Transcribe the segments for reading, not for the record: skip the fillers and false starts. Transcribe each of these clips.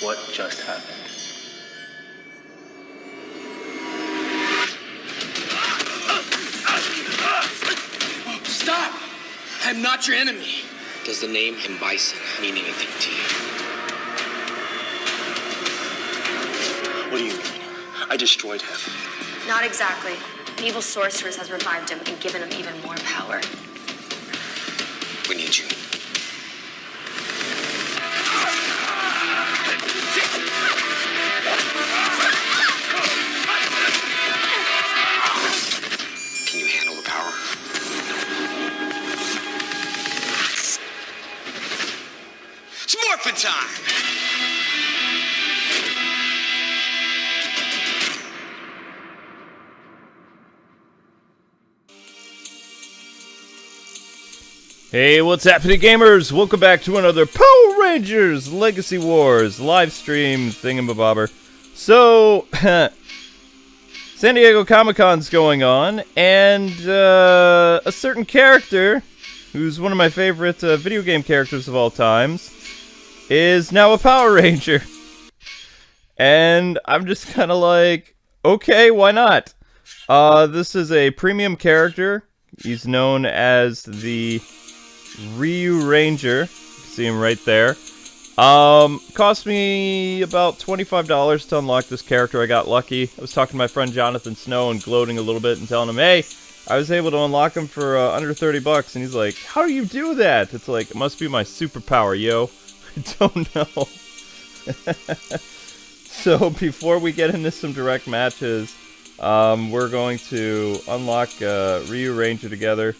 what just happened. Stop! I'm not your enemy. Does the name M. Bison mean anything to you? What do you mean? I destroyed him. Not exactly. An evil sorceress has revived him and given him even more power. We need you. Can you handle the power? It's Morphin time! Hey, what's happening, gamers? Welcome back to another Power Rangers Legacy Wars live stream thingamabobber. So, San Diego Comic-Con's going on, and a certain character, who's one of my favorite video game characters of all times, is now a Power Ranger. And I'm just kind of like, okay, why not? This is a premium character. He's known as the Ryu Ranger. You can see him right there. Cost me about $25 to unlock this character. I got lucky. I was talking to my friend Jonathan Snow and gloating a little bit and telling him, hey, I was able to unlock him for under 30 bucks. And he's like, how do you do that? It's like, it must be my superpower, yo. I don't know. So before we get into some direct matches, we're going to unlock Ryu Ranger together.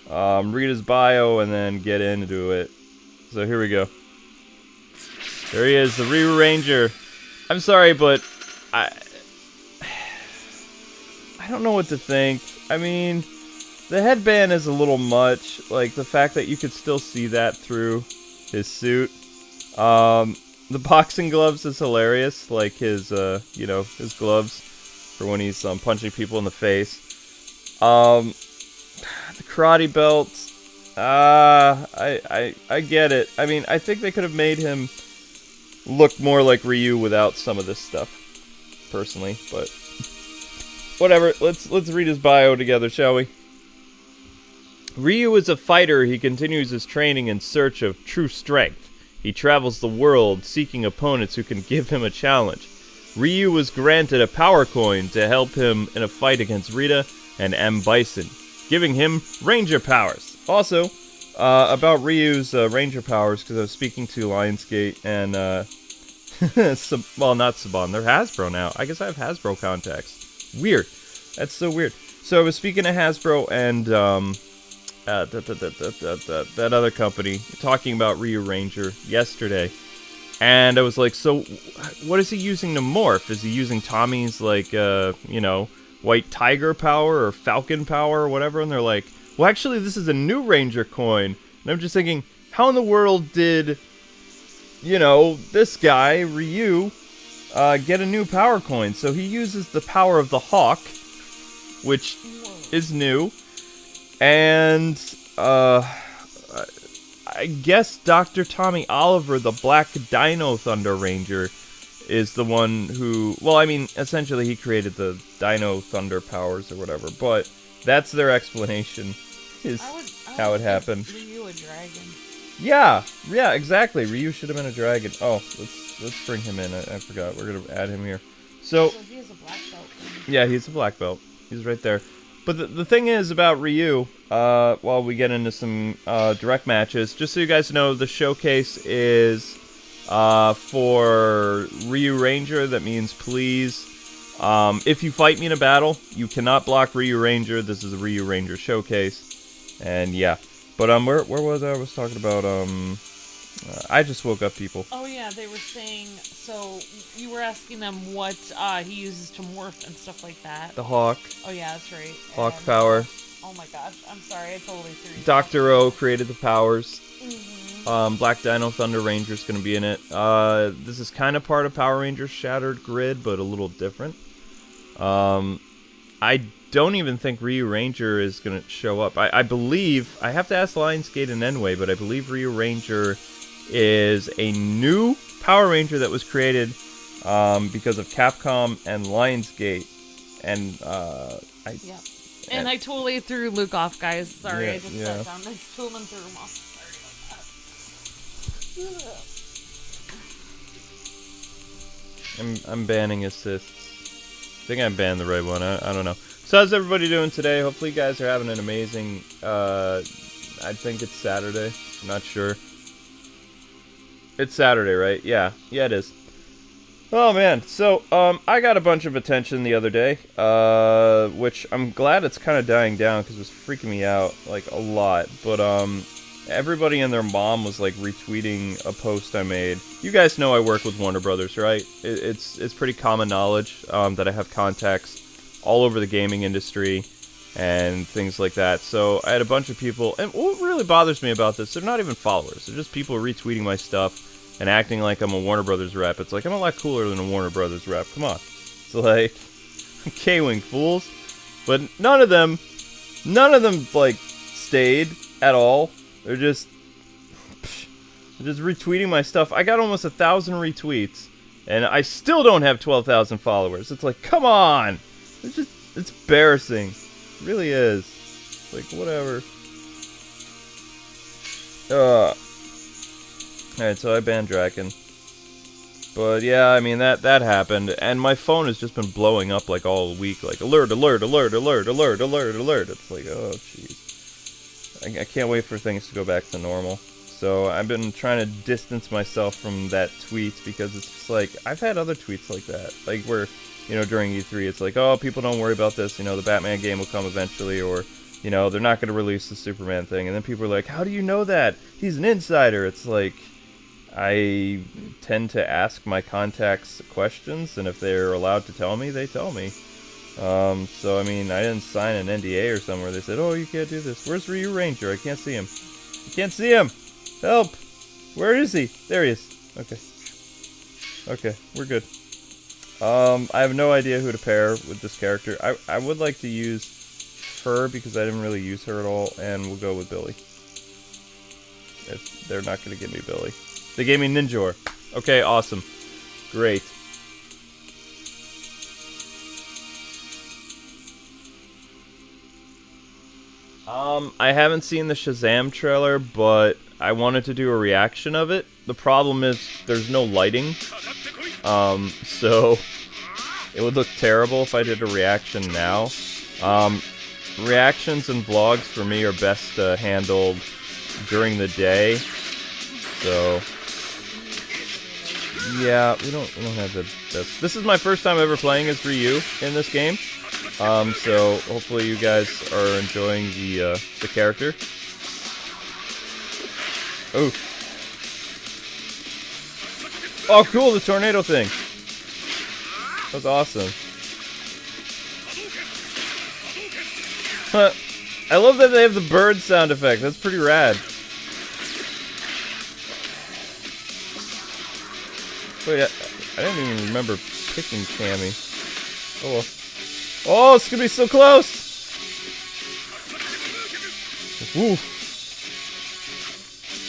Read his bio and then get into it. So here we go. There he is, the Ryu Ranger. I'm sorry, but I don't know what to think. I mean, the headband is a little much. Like, the fact that you could still see that through his suit. The boxing gloves is hilarious. Like his, his gloves for when he's punching people in the face. The karate belts. I get it. I mean, I think they could have made him look more like Ryu without some of this stuff, personally. But whatever. Let's read his bio together, shall we? Ryu is a fighter. He continues his training in search of true strength. He travels the world seeking opponents who can give him a challenge. Ryu was granted a power coin to help him in a fight against Rita and M. Bison, giving him Ranger powers. Also, about Ryu's Ranger powers, because I was speaking to Lionsgate and, well, not Saban, they're Hasbro now. I guess I have Hasbro contacts. Weird. That's so weird. So I was speaking to Hasbro and, that other company, talking about Ryu Ranger yesterday. And I was like, so, what is he using to morph? Is he using Tommy's, like, White Tiger power or Falcon power or whatever? And they're like, well, actually, this is a new Ranger coin. And I'm just thinking, how in the world did, this guy, Ryu, get a new power coin? So he uses the power of the Hawk, which is new. And, I guess Dr. Tommy Oliver, the Black Dino Thunder Ranger, is the one who, well, I mean, essentially he created the Dino Thunder powers or whatever, but that's their explanation, is how it happened. Ryu a dragon. Yeah, exactly. Ryu should have been a dragon. Oh, let's bring him in. I forgot. We're gonna add him here. So he has a black belt. Yeah, he's a black belt. He's right there. But the thing is about Ryu, while we get into some direct matches, just so you guys know, the showcase is for Ryu Ranger. That means please, if you fight me in a battle, you cannot block Ryu Ranger. This is a Ryu Ranger showcase. And yeah. But where was I? I was talking about I just woke up, people. Oh yeah, they were saying, so you were asking them what he uses to morph and stuff like that. The Hawk. Oh yeah, that's right. Hawk power. Oh my gosh, I'm sorry, I totally threw you. Dr. O created the powers. Mm-hmm. Black Dino Thunder Ranger is going to be in it. This is kind of part of Power Rangers Shattered Grid, but a little different. I don't even think Ryu Ranger is going to show up. I believe, I have to ask Lionsgate and Enway, but I believe Ryu Ranger is a new Power Ranger that was created because of Capcom and Lionsgate, and Yeah. And I totally threw Luke off, guys. Sorry, Yeah, I just sat down next to him and threw him off. Sorry about that. I'm banning assists. I think I banned the right one. I don't know. So how's everybody doing today? Hopefully you guys are having an amazing, I think it's Saturday. I'm not sure. It's Saturday, right? Yeah. Yeah, it is. Oh, man. So, I got a bunch of attention the other day, which I'm glad it's kind of dying down because it was freaking me out, like, a lot. But, everybody and their mom was, like, retweeting a post I made. You guys know I work with Warner Brothers, right? It's pretty common knowledge, that I have contacts all over the gaming industry and things like that. So I had a bunch of people, and what really bothers me about this, they're not even followers. They're just people retweeting my stuff and acting like I'm a Warner Brothers rep. It's like, I'm a lot cooler than a Warner Brothers rep. Come on. It's like, K-Wing fools. But none of them, like, stayed at all. They're just retweeting my stuff. I got almost 1,000 retweets, and I still don't have 12,000 followers. It's like, come on! It's embarrassing. It really is. Like, whatever. Alright, so I banned Draken. But yeah, I mean, that happened, and my phone has just been blowing up, like, all week. Like, alert, alert, alert, alert, alert, alert, alert. It's like, oh, jeez. I can't wait for things to go back to normal. So I've been trying to distance myself from that tweet, because it's just like, I've had other tweets like that. Like, where, you know, during E3, it's like, oh, people don't worry about this, you know, the Batman game will come eventually, or, you know, they're not going to release the Superman thing. And then people are like, how do you know that? He's an insider. It's like, I tend to ask my contacts questions, and if they're allowed to tell me, they tell me. So, I mean, I didn't sign an NDA or somewhere. They said, oh, you can't do this. Where's Ryu Ranger? I can't see him. I can't see him! Help! Where is he? There he is. Okay. Okay, we're good. I have no idea who to pair with this character. I would like to use her, because I didn't really use her at all, and we'll go with Billy. If they're not going to give me Billy. They gave me Ninjor. Okay, awesome. Great. I haven't seen the Shazam trailer, but I wanted to do a reaction of it. The problem is there's no lighting. So it would look terrible if I did a reaction now. Reactions and vlogs for me are best handled during the day. So yeah, we don't have the best. This is my first time ever playing as Ryu in this game. So hopefully you guys are enjoying the character. Oh. Oh, cool, the tornado thing. That was awesome. Huh. I love that they have the bird sound effect. That's pretty rad. Wait, I didn't even remember picking Cammy. Oh well. Oh, it's gonna be so close! Woo.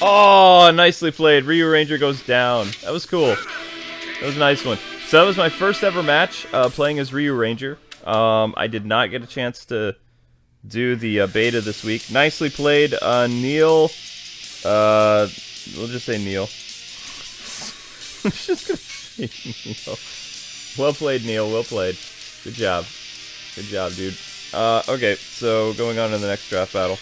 Oh, nicely played. Ryu Ranger goes down. That was cool. That was a nice one. So that was my first ever match playing as Ryu Ranger. I did not get a chance to do the beta this week. Nicely played, Neil. We'll just say Neil. I'm just gonna say Neil. Well played, Neil. Well played. Good job. Good job, dude. Okay, so going on to the next draft battle.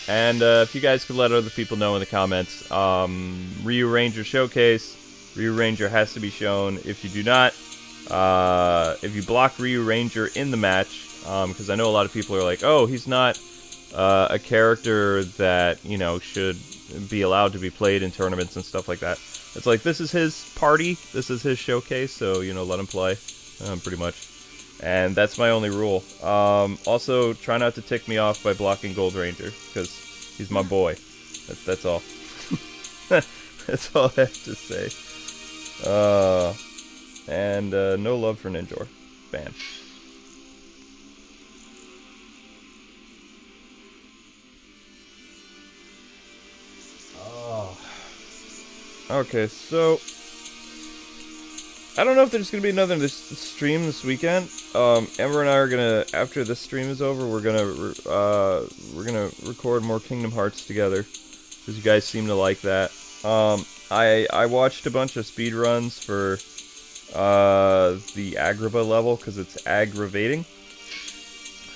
And if you guys could let other people know in the comments, Ryu Ranger Showcase. Ryu Ranger has to be shown. If you do not, if you block Ryu Ranger in the match, because I know a lot of people are like, oh, he's not a character that, you know, should be allowed to be played in tournaments and stuff like that. It's like, this is his party, this is his showcase, so, you know, let him play, pretty much. And that's my only rule. Also, try not to tick me off by blocking Gold Ranger, because he's my boy. That's all. That's all I have to say. And no love for Ninjor. Ban. Okay, so I don't know if there's gonna be another stream this weekend. Amber and I are gonna, after this stream is over, we're gonna record more Kingdom Hearts together, because you guys seem to like that. I watched a bunch of speed runs for the Agrabah level because it's aggravating.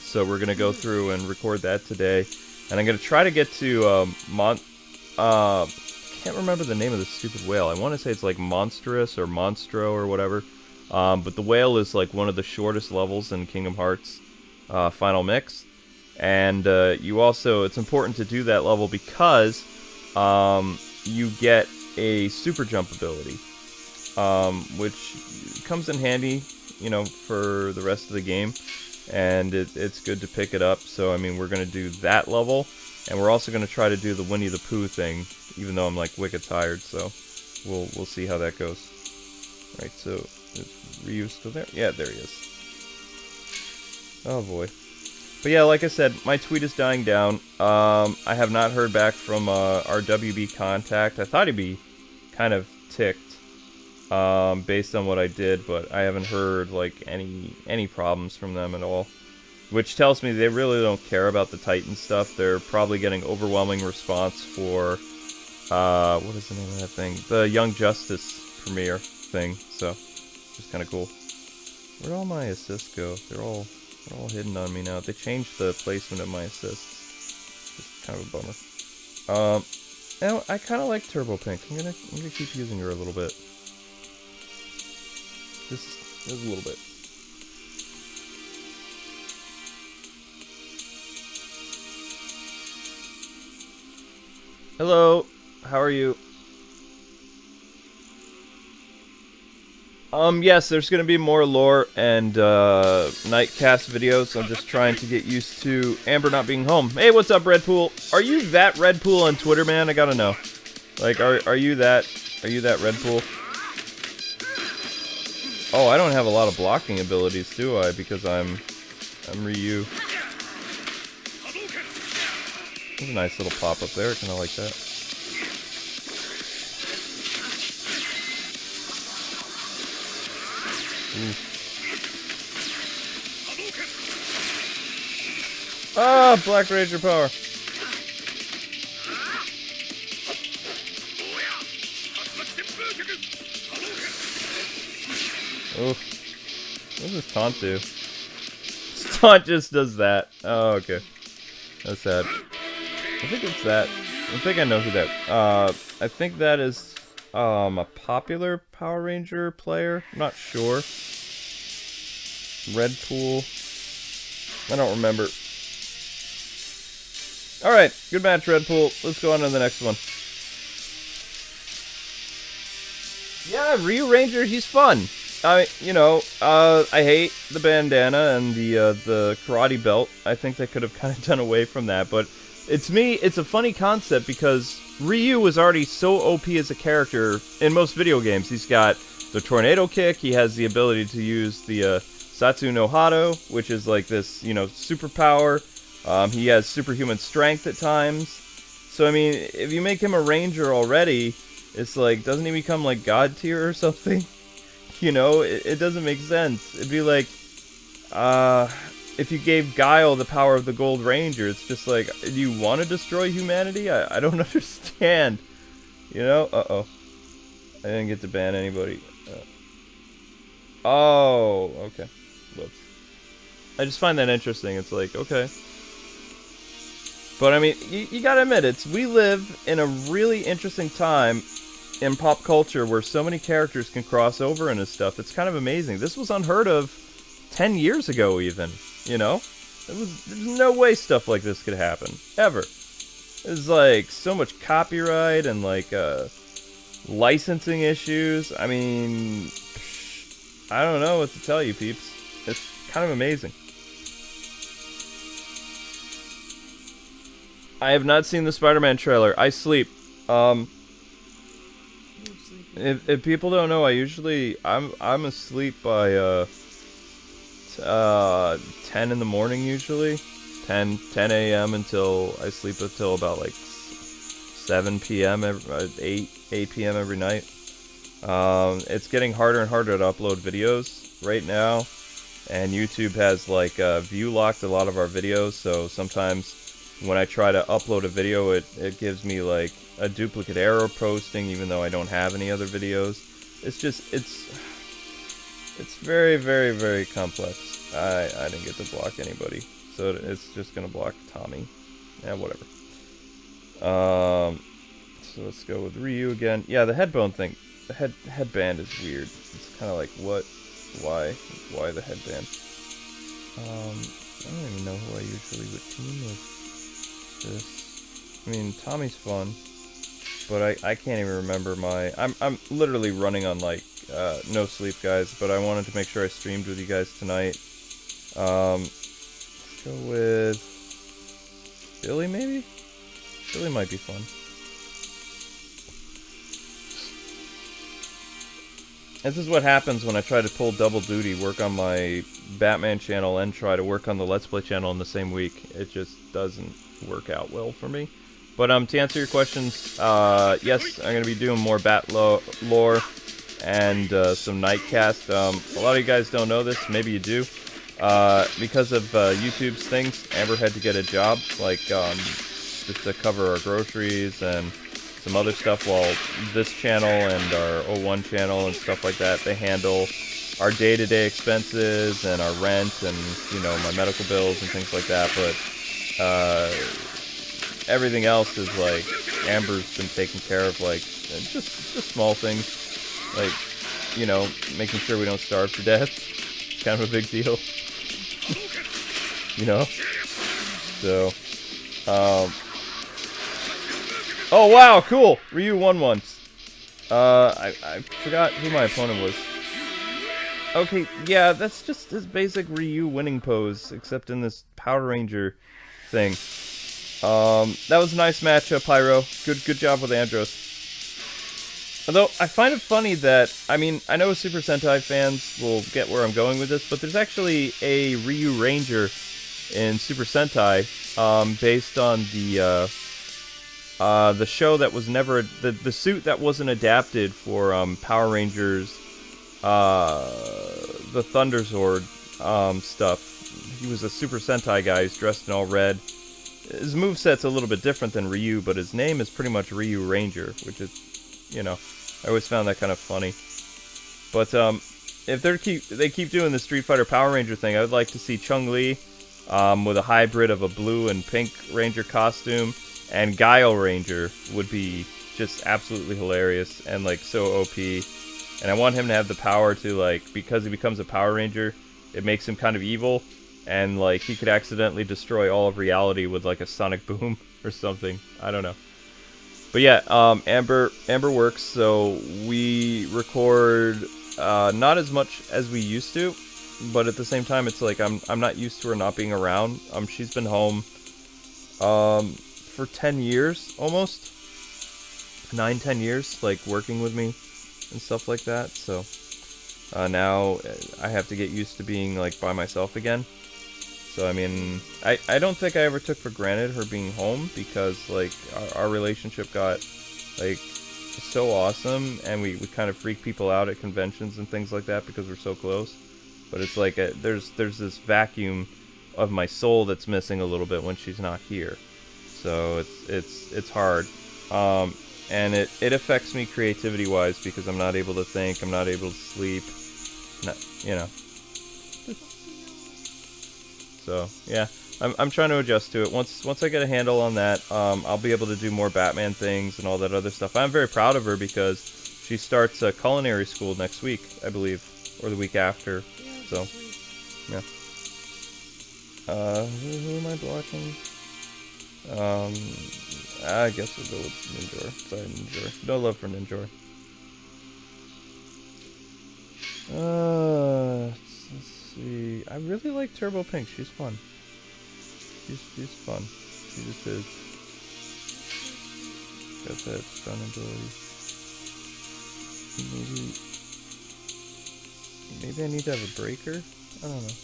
So we're gonna go through and record that today, and I'm gonna try to get to can't remember the name of the stupid whale. I want to say it's like Monstrous or Monstro or whatever. But the whale is like one of the shortest levels in Kingdom Hearts Final Mix. And you also, it's important to do that level because you get a super jump ability, which comes in handy, you know, for the rest of the game. And it's good to pick it up. So, I mean, we're going to do that level. And we're also going to try to do the Winnie the Pooh thing, even though I'm like wicked tired, so we'll see how that goes. Right, so is Ryu still there? Yeah, there he is. Oh boy. But yeah, like I said, my tweet is dying down. I have not heard back from our WB contact. I thought he'd be kind of ticked based on what I did, but I haven't heard like any problems from them at all. Which tells me they really don't care about the Titan stuff. They're probably getting overwhelming response for, what is the name of that thing? The Young Justice premiere thing. So, it's kind of cool. Where'd all my assists go? They're all hidden on me now. They changed the placement of my assists. It's kind of a bummer. Now, I kind of like Turbo Pink. I'm gonna keep using her a little bit. Just a little bit. Hello, how are you? Yes, there's gonna be more lore and nightcast videos. I'm just trying to get used to Amber not being home. Hey, what's up, Redpool? Are you that Redpool on Twitter, man? I gotta know. Like, are you that Redpool? Oh, I don't have a lot of blocking abilities, do I? Because I'm Ryu. There's a nice little pop up there. I kind of like that. Ooh. Ah, Black Ranger power. Oh, what does this taunt do? This taunt just does that. Oh, okay. That's sad. I think it's that. I think I know who that. I think that is a popular Power Ranger player. I'm not sure. Redpool. I don't remember. All right, good match, Redpool. Let's go on to the next one. Yeah, Ryu Ranger, he's fun. I hate the bandana and the karate belt. I think they could have kind of done away from that, but it's a funny concept because Ryu was already so OP as a character in most video games. He's got the tornado kick, he has the ability to use the Satsu no Hado, which is like this, superpower. He has superhuman strength at times. So, I mean, if you make him a ranger already, it's like, doesn't he become like God tier or something? It doesn't make sense. It'd be like, if you gave Guile the power of the Gold Ranger, it's just like, do you want to destroy humanity? I don't understand. Uh-oh. I didn't get to ban anybody. Oh, okay. Whoops. I just find that interesting. It's like, okay. But I mean, you gotta admit, we live in a really interesting time in pop culture where so many characters can cross over into stuff. It's kind of amazing. This was unheard of 10 years ago even, There's no way stuff like this could happen. Ever. There's like so much copyright and like licensing issues. I mean, I don't know what to tell you, peeps. It's kind of amazing. I have not seen the Spider-Man trailer. I sleep. If people don't know, I'm asleep by 10 in the morning usually. 10 a.m. until I sleep until about like 7 p.m. 8 p.m. every night. It's getting harder and harder to upload videos right now, and YouTube has like view locked a lot of our videos, so sometimes when I try to upload a video, it gives me like a duplicate error posting even though I don't have any other videos. It's just, it's very, very, very complex. I didn't get to block anybody, so it's just gonna block Tommy. Yeah, whatever. So let's go with Ryu again. Yeah, the headbone thing, the headband is weird. It's kind of like, what, why the headband? I don't even know who I usually would team with this. I mean, Tommy's fun, but I can't even remember my. I'm literally running on like no sleep, guys. But I wanted to make sure I streamed with you guys tonight. Let's go with Billy, maybe. Billy might be fun. This is what happens when I try to pull double duty, work on my Batman channel and try to work on the Let's Play channel in the same week. It just doesn't work out well for me. But to answer your questions, yes, I'm going to be doing more Bat lore and some Nightcast. A lot of you guys don't know this, maybe you do. Because of YouTube's things, Amber had to get a job, like just to cover our groceries and some other stuff, while this channel and our O1 channel and stuff like that, they handle our day-to-day expenses and our rent and, you know, my medical bills and things like that. But everything else is like Amber's been taking care of, like just small things, like, you know, making sure we don't starve to death. It's kind of a big deal. You know? So oh wow, cool! Ryu won once. I forgot who my opponent was. Okay, yeah, that's just his basic Ryu winning pose, except in this Power Ranger thing. That was a nice matchup, Pyro. Good job with Andros. Although, I find it funny that, I mean, I know Super Sentai fans will get where I'm going with this, but there's actually a Ryu Ranger in Super Sentai, based on the show that was never, the suit that wasn't adapted for Power Rangers, the Thunder Zord stuff. He was a Super Sentai guy. He's dressed in all red. His moveset's a little bit different than Ryu, but his name is pretty much Ryu Ranger, which is, you know, I always found that kind of funny. But if they keep doing the Street Fighter Power Ranger thing, I would like to see Chun-Li with a hybrid of a blue and pink Ranger costume. And Guile Ranger would be just absolutely hilarious and like so OP. And I want him to have the power to, like, because he becomes a Power Ranger, it makes him kind of evil. And like he could accidentally destroy all of reality with like a sonic boom or something. I don't know. But yeah, Amber works, so we record not as much as we used to, but at the same time it's like I'm not used to her not being around. She's been home for 10 years, almost 9-10 years, like working with me and stuff like that. So now I have to get used to being like by myself again. So I mean, I don't think I ever took for granted her being home, because like our relationship got like so awesome, and we kind of freak people out at conventions and things like that because we're so close. But it's like there's this vacuum of my soul that's missing a little bit when she's not here. So it's hard, and it affects me creativity wise, because I'm not able to think, I'm not able to sleep, you know. So yeah, I'm trying to adjust to it. Once I get a handle on that, I'll be able to do more Batman things and all that other stuff. I'm very proud of her because she starts culinary school next week, I believe, or the week after. So yeah. Who am I blocking? I guess we'll go with Ninjor. Sorry, Ninjor. No love for Ninjor. Let's see. I really like Turbo Pink. She's fun. She's fun. She just is. Got that stun ability. Maybe I need to have a breaker? I don't know.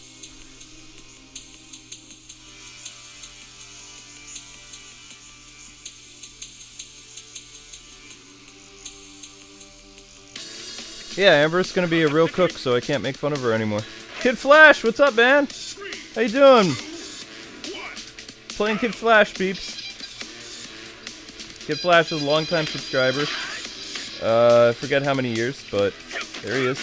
Yeah, Amber's gonna be a real cook, so I can't make fun of her anymore. Kid Flash, what's up, man? How you doing? Playing Kid Flash, peeps. Kid Flash is a longtime subscriber. I forget how many years, but there he is.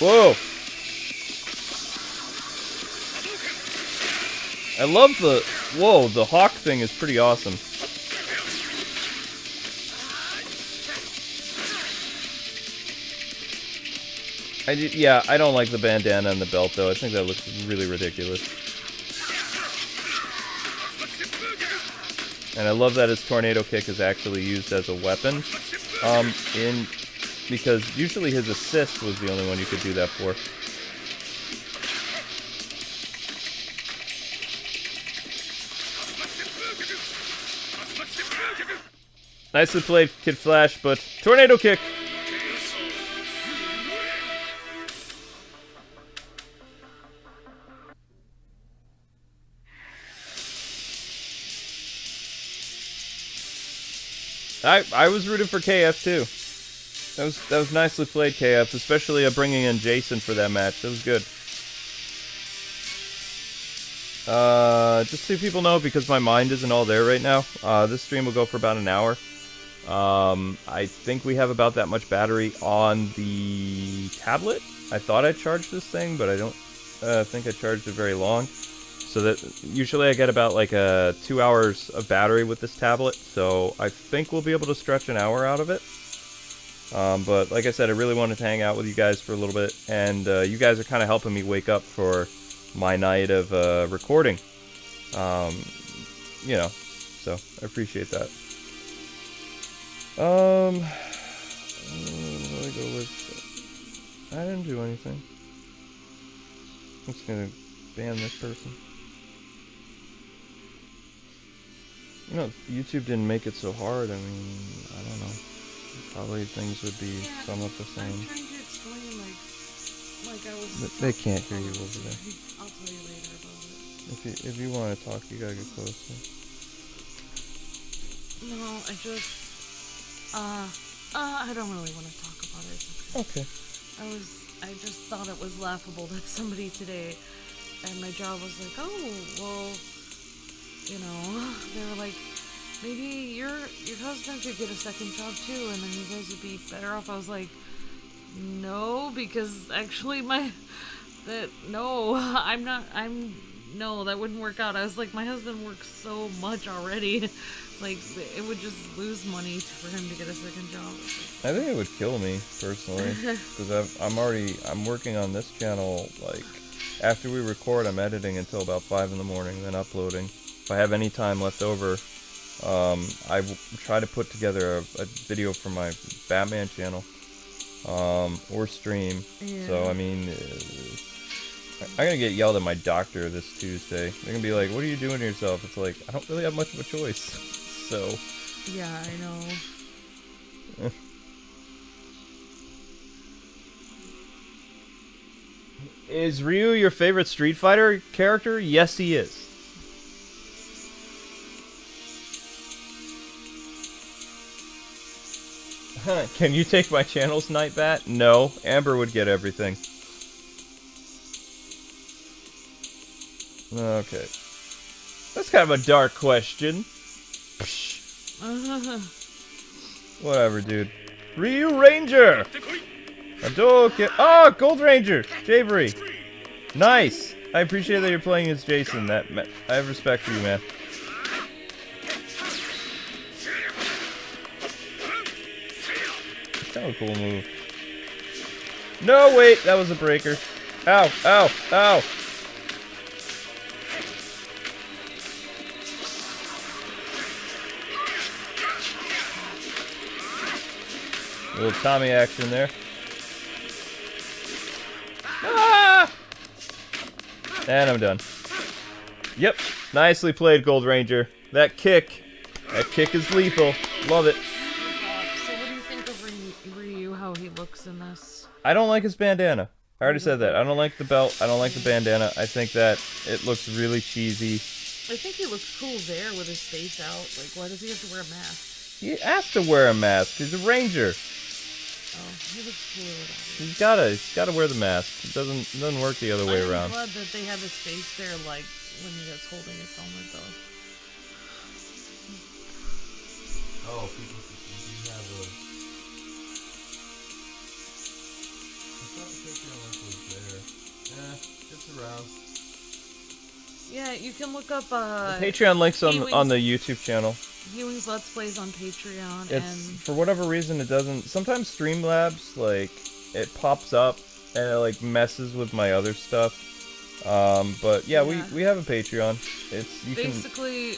Whoa! I love the... Whoa, the hawk thing is pretty awesome. Yeah, I don't like the bandana and the belt, though. I think that looks really ridiculous. And I love that his tornado kick is actually used as a weapon. Because usually his assist was the only one you could do that for. Nicely played, Kid Flash, but tornado kick! I was rooting for KF too. That was nicely played, KF, especially bringing in Jason for that match. That was good. Just so people know, because my mind isn't all there right now, this stream will go for about an hour. I think we have about that much battery on the tablet. I thought I charged this thing, but I don't think I charged it very long. So that usually I get about like 2 hours of battery with this tablet, so I think we'll be able to stretch an hour out of it. But like I said, I really wanted to hang out with you guys for a little bit, and you guys are kind of helping me wake up for my night of recording. You know, so I appreciate that. What do I go with? I didn't do anything. I'm just gonna ban this person. You know, YouTube didn't make it so hard. I mean, I don't know. Probably things would be somewhat the same. I'm trying to explain, like I was... They can't hear you over there. I'll tell you later about it. If you want to talk, you gotta get closer. No, I don't really want to talk about it. It's okay. I just thought it was laughable that somebody today at my job was like, oh, well, you know, they were like, maybe your husband should get a second job too, and then you guys would be better off. I was like, no, because actually no, that wouldn't work out. I was like, my husband works so much already. Like, it would just lose money for him to get a second job. I think it would kill me, personally, because I'm working on this channel, like, after we record, I'm editing until about 5 in the morning, then uploading. If I have any time left over, I try to put together a video for my Batman channel, or stream. Yeah. So, I mean, I'm gonna get yelled at my doctor this Tuesday. They're gonna be like, what are you doing to yourself? It's like, I don't really have much of a choice. So. Yeah, I know. Is Ryu your favorite Street Fighter character? Yes, he is. Can you take my channel's night bat? No, Amber would get everything. Okay. That's kind of a dark question. Whatever, dude. Ryu Ranger! Hadouken! Oh, Gold Ranger! Javery! Nice! I appreciate that you're playing as Jason. I have respect for you, man. It's kind of a cool move. No, wait! That was a breaker. Ow! Ow! Ow! A little Tommy action there. Ah! And I'm done. Yep. Nicely played, Gold Ranger. That kick is lethal. Love it. So what do you think of Ryu, how he looks in this? I don't like his bandana. I already said that. I don't like the belt. I don't like the bandana. I think that it looks really cheesy. I think he looks cool there with his face out. Like, why does he have to wear a mask? He has to wear a mask. He's a ranger. Oh, he looks cool without it. He's gotta wear the mask. It doesn't work the other way around. I'm glad that they have his face there, like when he was holding his helmet, though. Oh, people do have a. I thought the Patreon link was there. It's around. Yeah, you can look up. The Patreon link's on the YouTube channel. KwingsLetsPlays on Patreon, It's and for whatever reason it doesn't. Sometimes Streamlabs like it pops up and it like messes with my other stuff. But yeah, we have a Patreon. It's basically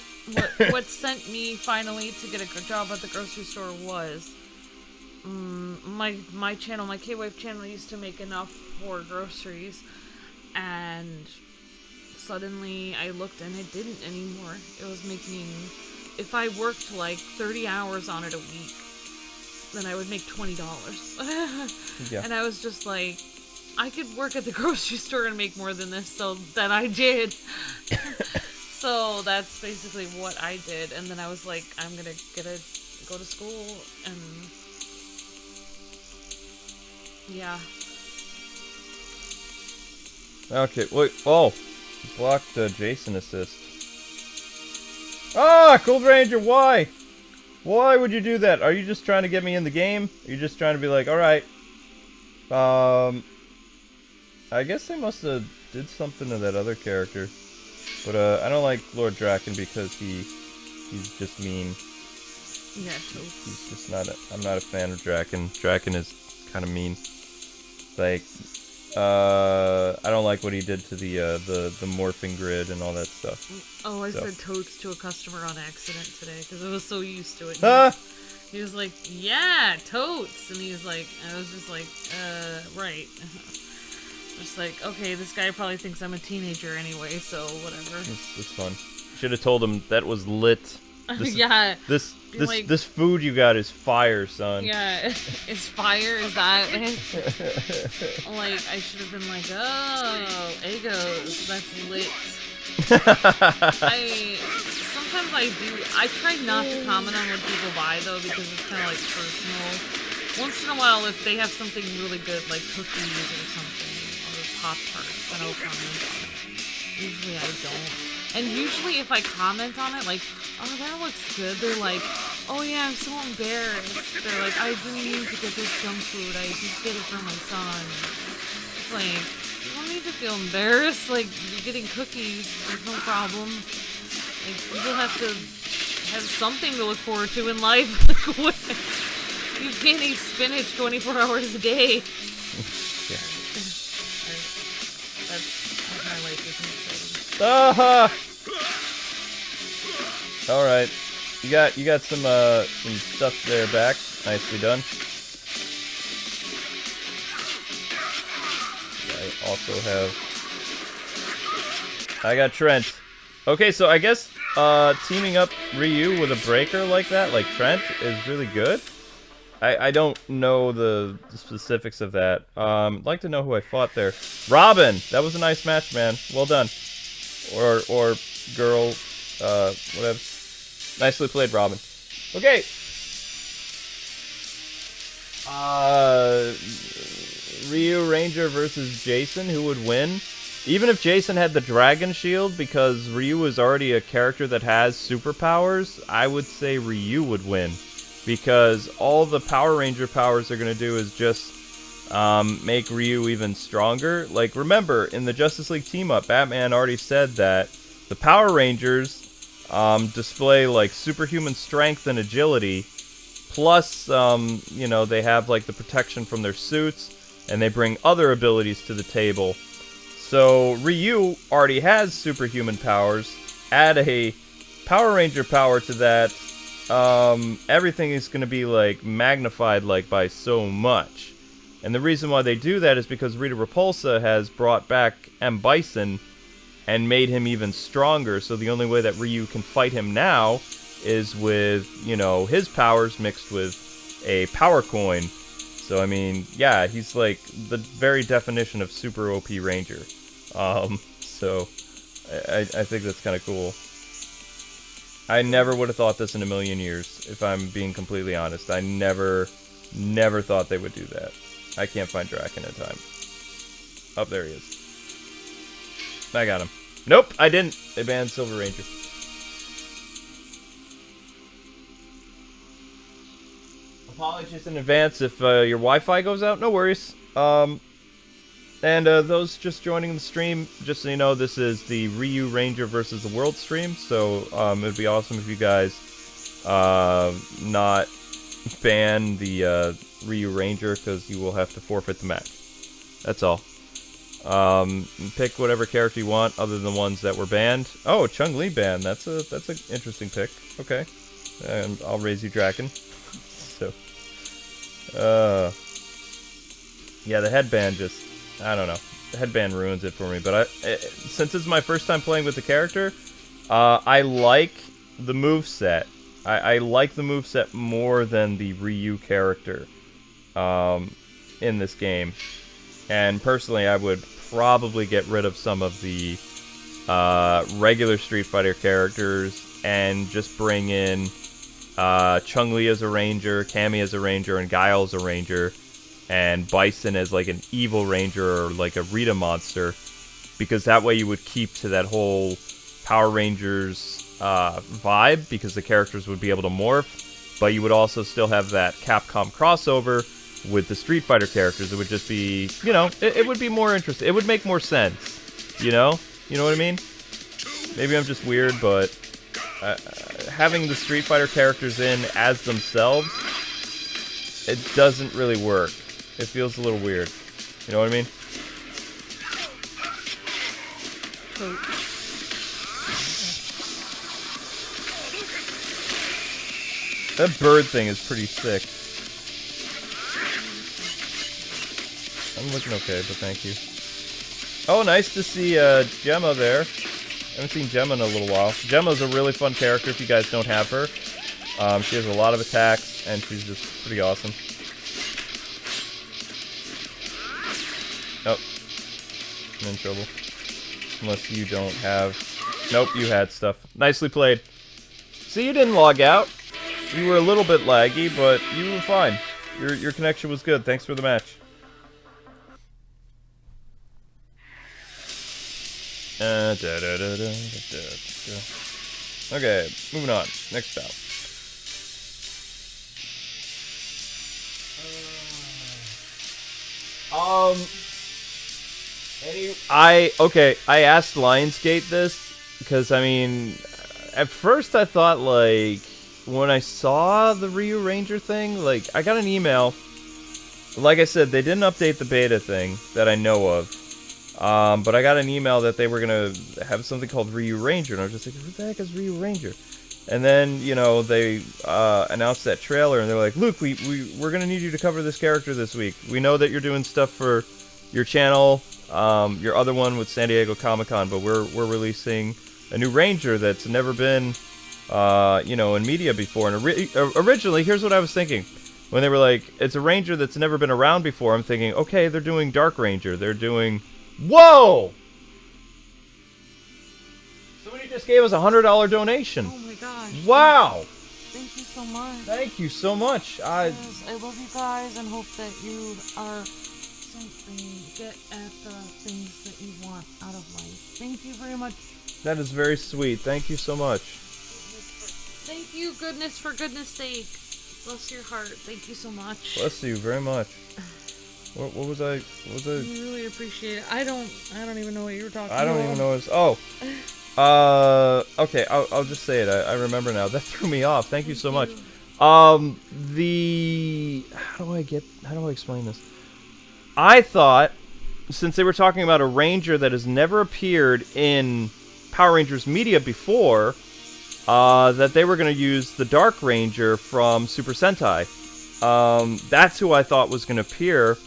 what sent me finally to get a job at the grocery store was my channel, my K-Wave channel used to make enough for groceries, and suddenly I looked and it didn't anymore. It was making, if I worked like 30 hours on it a week, then I would make $20. Yeah. And I was just like, I could work at the grocery store and make more than this, so then I did. So that's basically what I did, and then I was like, I'm gonna go to school, and yeah. Okay, wait. Oh, blocked Jason assist. Ah, Cold Ranger, why? Why would you do that? Are you just trying to get me in the game? Are you just trying to be like, alright. I guess they must have did something to that other character. But I don't like Lord Draken because he's just mean. Yeah, totally. He's just not I'm not a fan of Draken. Draken is kind of mean. Like, I don't like what he did to the morphing grid and all that stuff. Oh, I said totes to a customer on accident today because I was so used to it. He was like, yeah, totes, and he was like, I was just like, right. Just like, okay, this guy probably thinks I'm a teenager anyway, so whatever. It's fun. Should have told him that was lit. This, yeah. This food you got is fire, son. Yeah, it's fire. Is that it? Like, I should have been like, oh, Egos, that's lit. Sometimes I try not to comment on what people buy though, because it's kind of like personal. Once in a while, if they have something really good, like cookies or something, or Pop-Tarts, then I'll comment on it. Usually I don't. And usually if I comment on it, like, oh, that looks good, they're like, oh yeah, I'm so embarrassed. They're like, I didn't mean to get this junk food, I just did it for my son. It's like, you don't need to feel embarrassed, like, you're getting cookies, there's no problem. Like, people have to have something to look forward to in life. You can't eat spinach 24 hours a day. Yeah. That's my life isn't exciting. Alright. You got some stuff there back. Nicely done. I also I got Trent. Okay, so I guess teaming up Ryu with a breaker like that, like Trent, is really good. I don't know the specifics of that. I'd like to know who I fought there. Robin! That was a nice match, man. Well done. Or girl, whatever. Nicely played, Robin. Okay. Ryu Ranger versus Jason, who would win? Even if Jason had the Dragon Shield, because Ryu is already a character that has superpowers, I would say Ryu would win. Because all the Power Ranger powers they're going to do is just make Ryu even stronger. Like, remember, in the Justice League team-up, Batman already said that the Power Rangers display, like, superhuman strength and agility, plus, you know, they have, like, the protection from their suits, and they bring other abilities to the table. So, Ryu already has superhuman powers. Add a Power Ranger power to that, everything is going to be, like, magnified, like, by so much. And the reason why they do that is because Rita Repulsa has brought back M. Bison and made him even stronger, so the only way that Ryu can fight him now is with, you know, his powers mixed with a power coin. So, I mean, yeah, he's like the very definition of super OP Ranger. So, I think that's kind of cool. I never would have thought this in a million years, if I'm being completely honest. I never thought they would do that. I can't find Draken in time. Oh, there he is. I got him. Nope, I didn't. They banned Silver Ranger. Apologies in advance if your Wi-Fi goes out. No worries. And those just joining the stream, just so you know, this is the Ryu Ranger versus the World stream. So it would be awesome if you guys not ban the Ryu Ranger, because you will have to forfeit the match. That's all. Pick whatever character you want, other than the ones that were banned. Oh, Chung-Li banned. That's an interesting pick. Okay, and I'll raise you Draken. So, yeah, the headband just, I don't know. The headband ruins it for me. But since it's my first time playing with the character, I like the moveset. I like the moveset more than the Ryu character in this game. And personally, I would probably get rid of some of the regular Street Fighter characters and just bring in Chung-Li as a ranger, Cammy as a ranger, and Guile as a ranger, and Bison as like an evil ranger or like a Rita monster, because that way you would keep to that whole Power Rangers vibe, because the characters would be able to morph, but you would also still have that Capcom crossover with the Street Fighter characters. It would just be, you know, it would be more interesting. It would make more sense, you know? You know what I mean? Maybe I'm just weird, but having the Street Fighter characters in as themselves, it doesn't really work. It feels a little weird. You know what I mean? That bird thing is pretty sick. I'm looking okay, but thank you. Oh, nice to see Gemma there. I haven't seen Gemma in a little while. Gemma's a really fun character if you guys don't have her. She has a lot of attacks, and she's just pretty awesome. Oh. I'm in trouble. Unless you don't have... Nope, you had stuff. Nicely played. See, you didn't log out. You were a little bit laggy, but you were fine. Your connection was good. Thanks for the match. Okay, moving on. Next out. I asked Lionsgate this because, I mean, at first I thought, like, when I saw the Ryu Ranger thing, like, I got an email. Like I said, they didn't update the beta thing that I know of. But I got an email that they were going to have something called Ryu Ranger, and I was just like, who the heck is Ryu Ranger? And then, you know, they announced that trailer, and they're like, Luke, we're going to need you to cover this character this week. We know that you're doing stuff for your channel, your other one with San Diego Comic-Con, but we're releasing a new Ranger that's never been, you know, in media before. And originally, here's what I was thinking. When they were like, it's a Ranger that's never been around before, I'm thinking, okay, they're doing Dark Ranger. They're doing... Whoa! Somebody just gave us a $100 donation. Oh my gosh. Wow! Thank you so much. Thank you so much. Yes, I love you guys and hope that you are something, get at the things that you want out of life. Thank you very much. That is very sweet. Thank you so much. Thank you, goodness, for goodness sake. Bless your heart. Thank you so much. Bless you very much. What was I? I really appreciate it. I don't even know what you were talking about. I don't even know what okay, I'll just say it. I remember now. That threw me off. Thank you so much. How do I explain this? I thought, since they were talking about a Ranger that has never appeared in Power Rangers media before, that they were going to use the Dark Ranger from Super Sentai. That's who I thought was going to appear.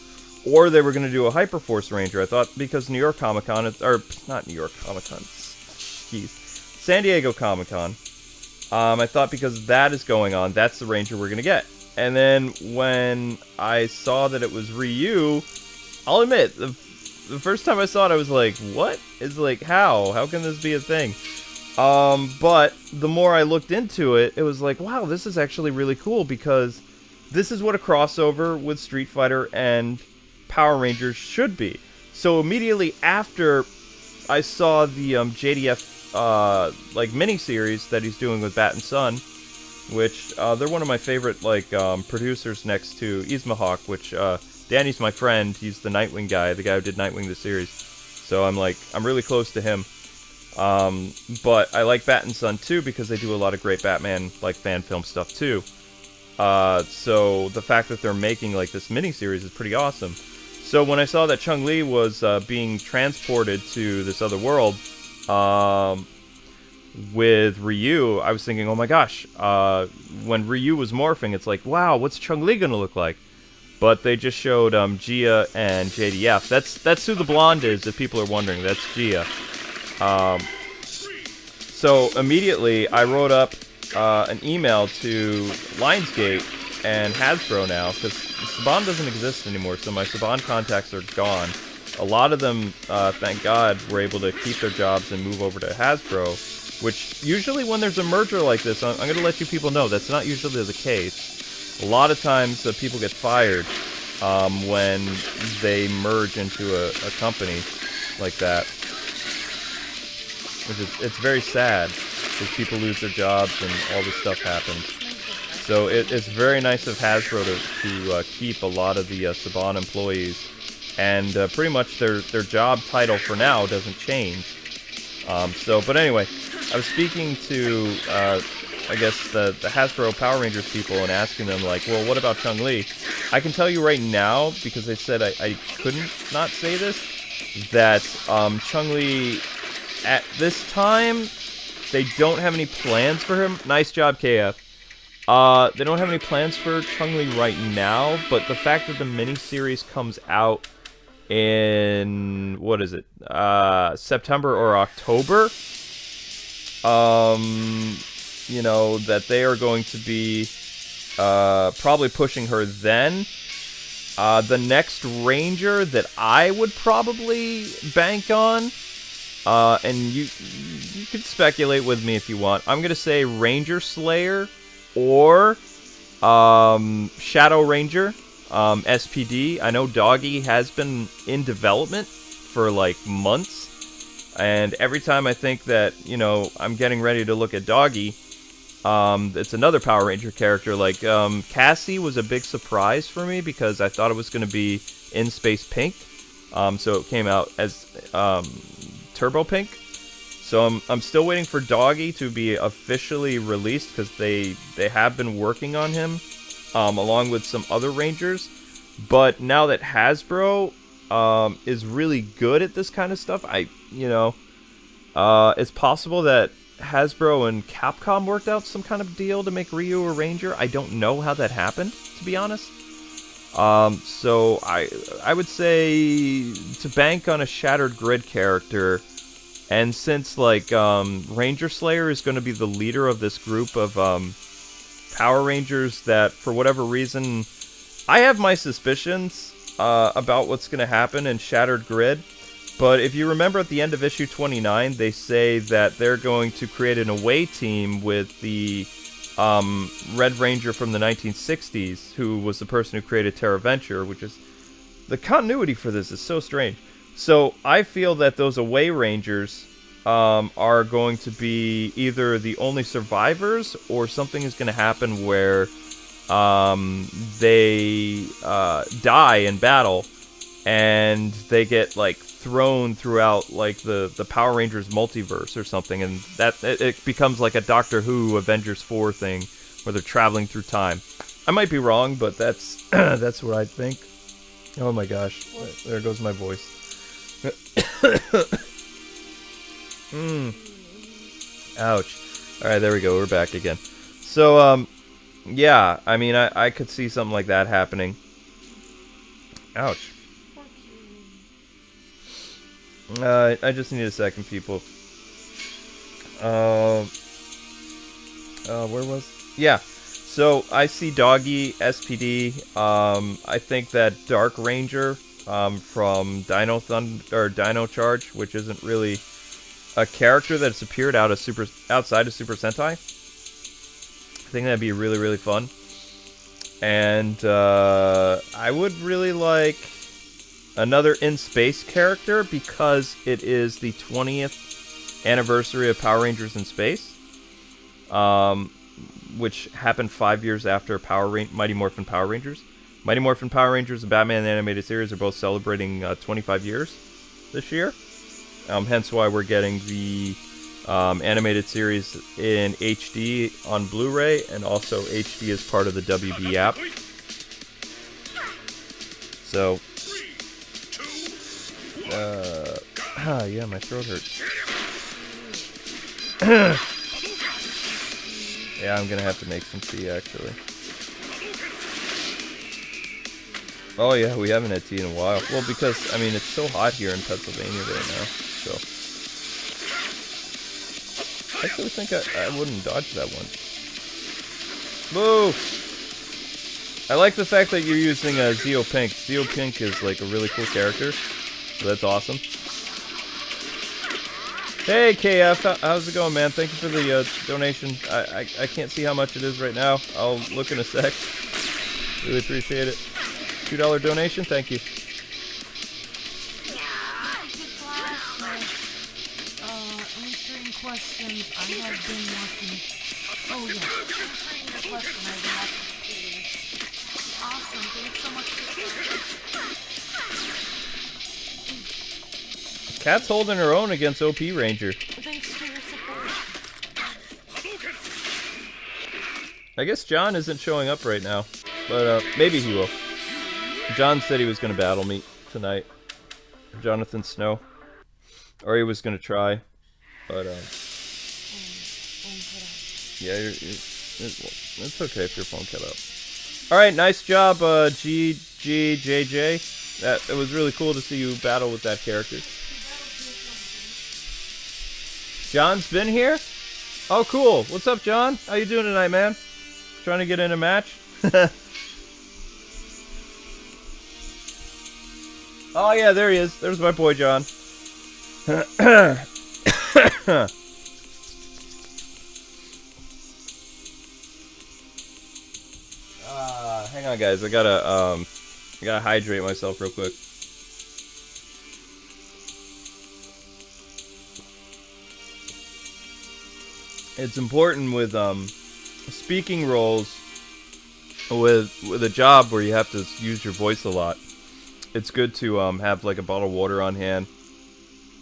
Or they were going to do a Hyperforce Ranger. I thought because New York Comic-Con, or not New York Comic-Con, jeez, San Diego Comic-Con, I thought because that is going on, that's the Ranger we're going to get. And then when I saw that it was Ryu, I'll admit, the first time I saw it, I was like, what? It's like, how? How can this be a thing? But the more I looked into it, it was like, wow, this is actually really cool because this is what a crossover with Street Fighter and Power Rangers should be. So immediately after I saw the JDF like miniseries that he's doing with Bat and Sun, which they're one of my favorite like producers next to Ismahawk, which Danny's my friend. He's the Nightwing guy, the guy who did Nightwing the series. So I'm really close to him. But I like Bat and Sun too because they do a lot of great Batman like fan film stuff too. So the fact that they're making like this miniseries is pretty awesome. So when I saw that Chun-Li was being transported to this other world with Ryu, I was thinking, oh my gosh, when Ryu was morphing, it's like, wow, what's Chun-Li gonna look like? But they just showed Gia and JDF. That's who the blonde is, if people are wondering. That's Gia. So immediately I wrote up an email to Lionsgate and Hasbro now, because Saban doesn't exist anymore, so my Saban contacts are gone. A lot of them, thank God, were able to keep their jobs and move over to Hasbro, which usually when there's a merger like this, I'm going to let you people know, that's not usually the case. A lot of times people get fired when they merge into a company like that. It's very sad, because people lose their jobs and all this stuff happens. So it's very nice of Hasbro to keep a lot of the Saban employees, and pretty much their job title for now doesn't change. But anyway, I was speaking to I guess the Hasbro Power Rangers people and asking them like, well, what about Chun-Li? I can tell you right now, because they said I couldn't not say this, that Chun-Li at this time they don't have any plans for him. Nice job, KF. They don't have any plans for Chun-Li right now, but the fact that the miniseries comes out in, what is it, September or October, you know, that they are going to be probably pushing her then. The next Ranger that I would probably bank on, and you can speculate with me if you want, I'm going to say Ranger Slayer or Shadow Ranger, SPD. I know Doggy has been in development for like months, and every time I think that, you know, I'm getting ready to look at Doggy, it's another Power Ranger character. Like Cassie was a big surprise for me because I thought it was going to be in Space Pink, so it came out as Turbo Pink. So I'm still waiting for Doggy to be officially released because they have been working on him along with some other Rangers. But now that Hasbro is really good at this kind of stuff, it's possible that Hasbro and Capcom worked out some kind of deal to make Ryu a Ranger. I don't know how that happened, to be honest. So I would say to bank on a Shattered Grid character. And since, like, Ranger Slayer is going to be the leader of this group of Power Rangers that, for whatever reason, I have my suspicions about what's going to happen in Shattered Grid. But if you remember at the end of issue 29, they say that they're going to create an away team with the Red Ranger from the 1960s, who was the person who created Terra Venture, which is... The continuity for this is so strange. So I feel that those away Rangers are going to be either the only survivors, or something is going to happen where they die in battle and they get like thrown throughout like the Power Rangers multiverse or something, and that it becomes like a Doctor Who Avengers 4 thing where they're traveling through time. I might be wrong, but that's that's what I think. Oh my gosh, there goes my voice. Ouch. Alright, there we go. We're back again. So, yeah, I mean, I could see something like that happening. Ouch. I just need a second, people. Where was... Yeah. So, I see Doggy, SPD. I think that Dark Ranger... from Dino Charge, which isn't really a character that's appeared outside of Super Sentai. I think that'd be really, really fun. And I would really like another in-space character because it is the 20th anniversary of Power Rangers in Space, which happened 5 years after Mighty Morphin Power Rangers. Mighty Morphin Power Rangers and Batman the Animated Series are both celebrating 25 years this year. Hence why we're getting the animated series in HD on Blu-ray, and also HD as part of the WB app. So, yeah, my throat hurts. Yeah, I'm gonna have to make some tea, actually. Oh yeah, we haven't had tea in a while. Well, because, I mean, it's so hot here in Pennsylvania right now, so... I actually think I wouldn't dodge that one. Boo! I like the fact that you're using Zeo Pink. Zeo Pink is like a really cool character, so that's awesome. Hey KF, how's it going, man? Thank you for the donation. I can't see how much it is right now. I'll look in a sec. Really appreciate it. $2 donation, thank you. Answering questions, I have been watching. Oh yeah, answering your question, I've been watching series. Awesome, thanks so much for Kat's holding her own against OP Ranger. Thanks for your support. I guess John isn't showing up right now, but maybe he will. John said he was going to battle me tonight. Jonathan Snow. Or he was going to try. But, yeah, it's okay if your phone cut out. Alright, nice job, GGJJ. It was really cool to see you battle with that character. John's been here? Oh, cool. What's up, John? How you doing tonight, man? Trying to get in a match? Oh, yeah, there he is. There's my boy, John. Hang on, guys. I gotta hydrate myself real quick. It's important with speaking roles with a job where you have to use your voice a lot. It's good to have like a bottle of water on hand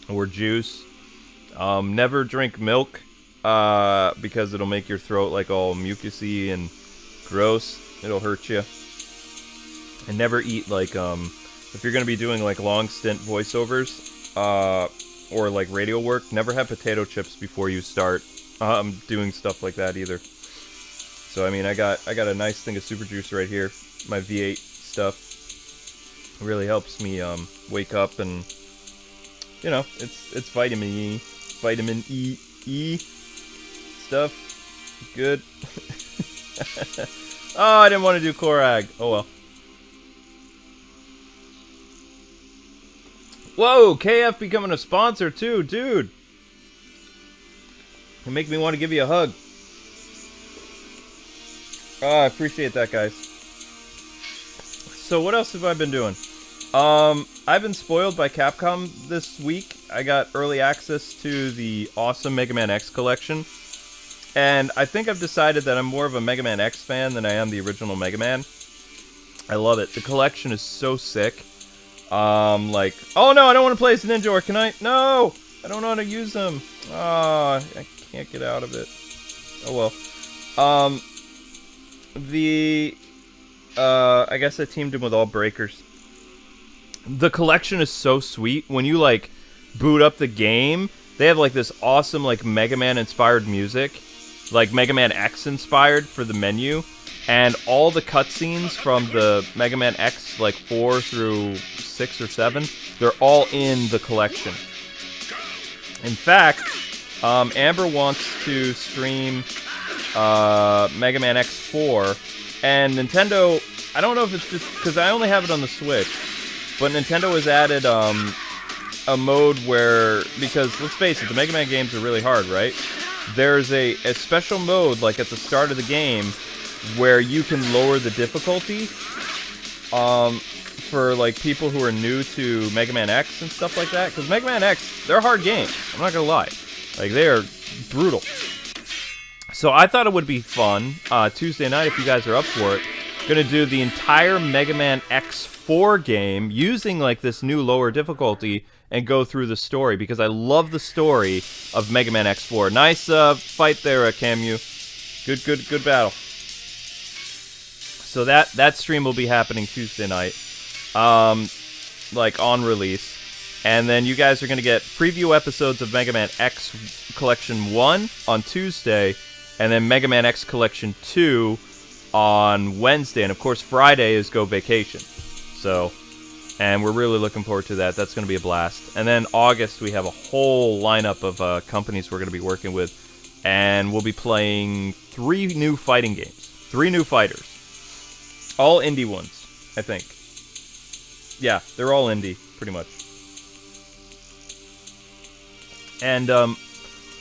or juice. Never drink milk because it'll make your throat like all mucusy and gross. It'll hurt you. And never eat like if you're gonna be doing like long stint voiceovers or like radio work, never have potato chips before you start doing stuff like that either. So I mean, I got a nice thing of super juice right here, my V8 stuff. It really helps me wake up, and you know, it's vitamin E stuff. Good. Oh, I didn't want to do Korag. Oh well. Whoa, KF becoming a sponsor too, dude. It make me want to give you a hug. Oh, I appreciate that, guys. So what else have I been doing? I've been spoiled by Capcom this week. I got early access to the awesome Mega Man X collection. And I think I've decided that I'm more of a Mega Man X fan than I am the original Mega Man. I love it. The collection is so sick. Like, oh no, I don't want to play as Ninja, or can I? No! I don't know how to use them. Ah, I can't get out of it. Oh well. I guess I teamed him with all breakers. The collection is so sweet. When you, like, boot up the game, they have, like, this awesome, like, Mega Man inspired music. Like, Mega Man X inspired for the menu. And all the cutscenes from the Mega Man X, like, 4 through 6 or 7, they're all in the collection. In fact, Amber wants to stream Mega Man X4, and Nintendo, I don't know if it's just because I only have it on the Switch, but Nintendo has added a mode where, because let's face it, the Mega Man games are really hard, right? There's a special mode, like at the start of the game, where you can lower the difficulty for like people who are new to Mega Man X and stuff like that. Because Mega Man X, they're hard games. I'm not gonna lie, like they are brutal. So I thought it would be fun Tuesday night if you guys are up for it. Gonna do the entire Mega Man X4 game using like this new lower difficulty and go through the story because I love the story of Mega Man X4. Nice fight there, Camu. Good battle. So that stream will be happening Tuesday night, like on release, and then you guys are gonna get preview episodes of Mega Man X Collection 1 on Tuesday, and then Mega Man X Collection 2 on Wednesday, and of course Friday is Go Vacation. So, and we're really looking forward to that. That's going to be a blast. And then August we have a whole lineup of companies we're going to be working with, and we'll be playing 3 new fighting games, 3 new fighters, all indie ones, I think. Yeah, they're all indie, pretty much. And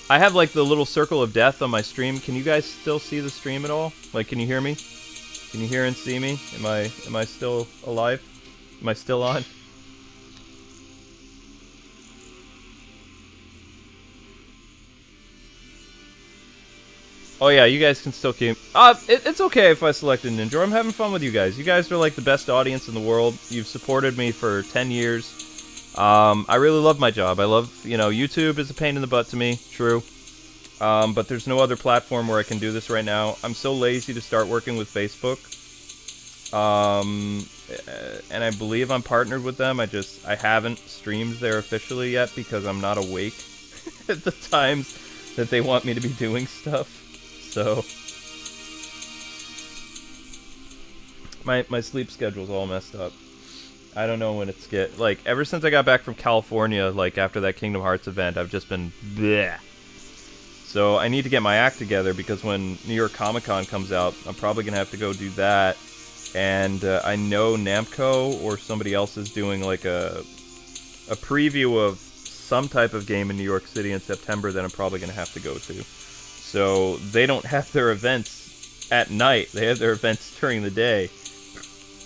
I have like the little circle of death on my stream. Can you guys still see the stream at all? Like, can you hear me? Can you hear and see me? Am I still alive? Am I still on? Oh yeah, you guys can still keep... it's okay if I selected Ninja. I'm having fun with you guys. You guys are like the best audience in the world. You've supported me for 10 years. I really love my job. I love, you know, YouTube is a pain in the butt to me, true. But there's no other platform where I can do this right now. I'm so lazy to start working with Facebook. And I believe I'm partnered with them. I haven't streamed there officially yet because I'm not awake at the times that they want me to be doing stuff. So my sleep schedule's all messed up. I don't know when it's like ever since I got back from California, like after that Kingdom Hearts event, I've just been bleh. So I need to get my act together because when New York Comic Con comes out, I'm probably gonna have to go do that. And I know Namco or somebody else is doing like a preview of some type of game in New York City in September that I'm probably gonna have to go to. So they don't have their events at night; they have their events during the day.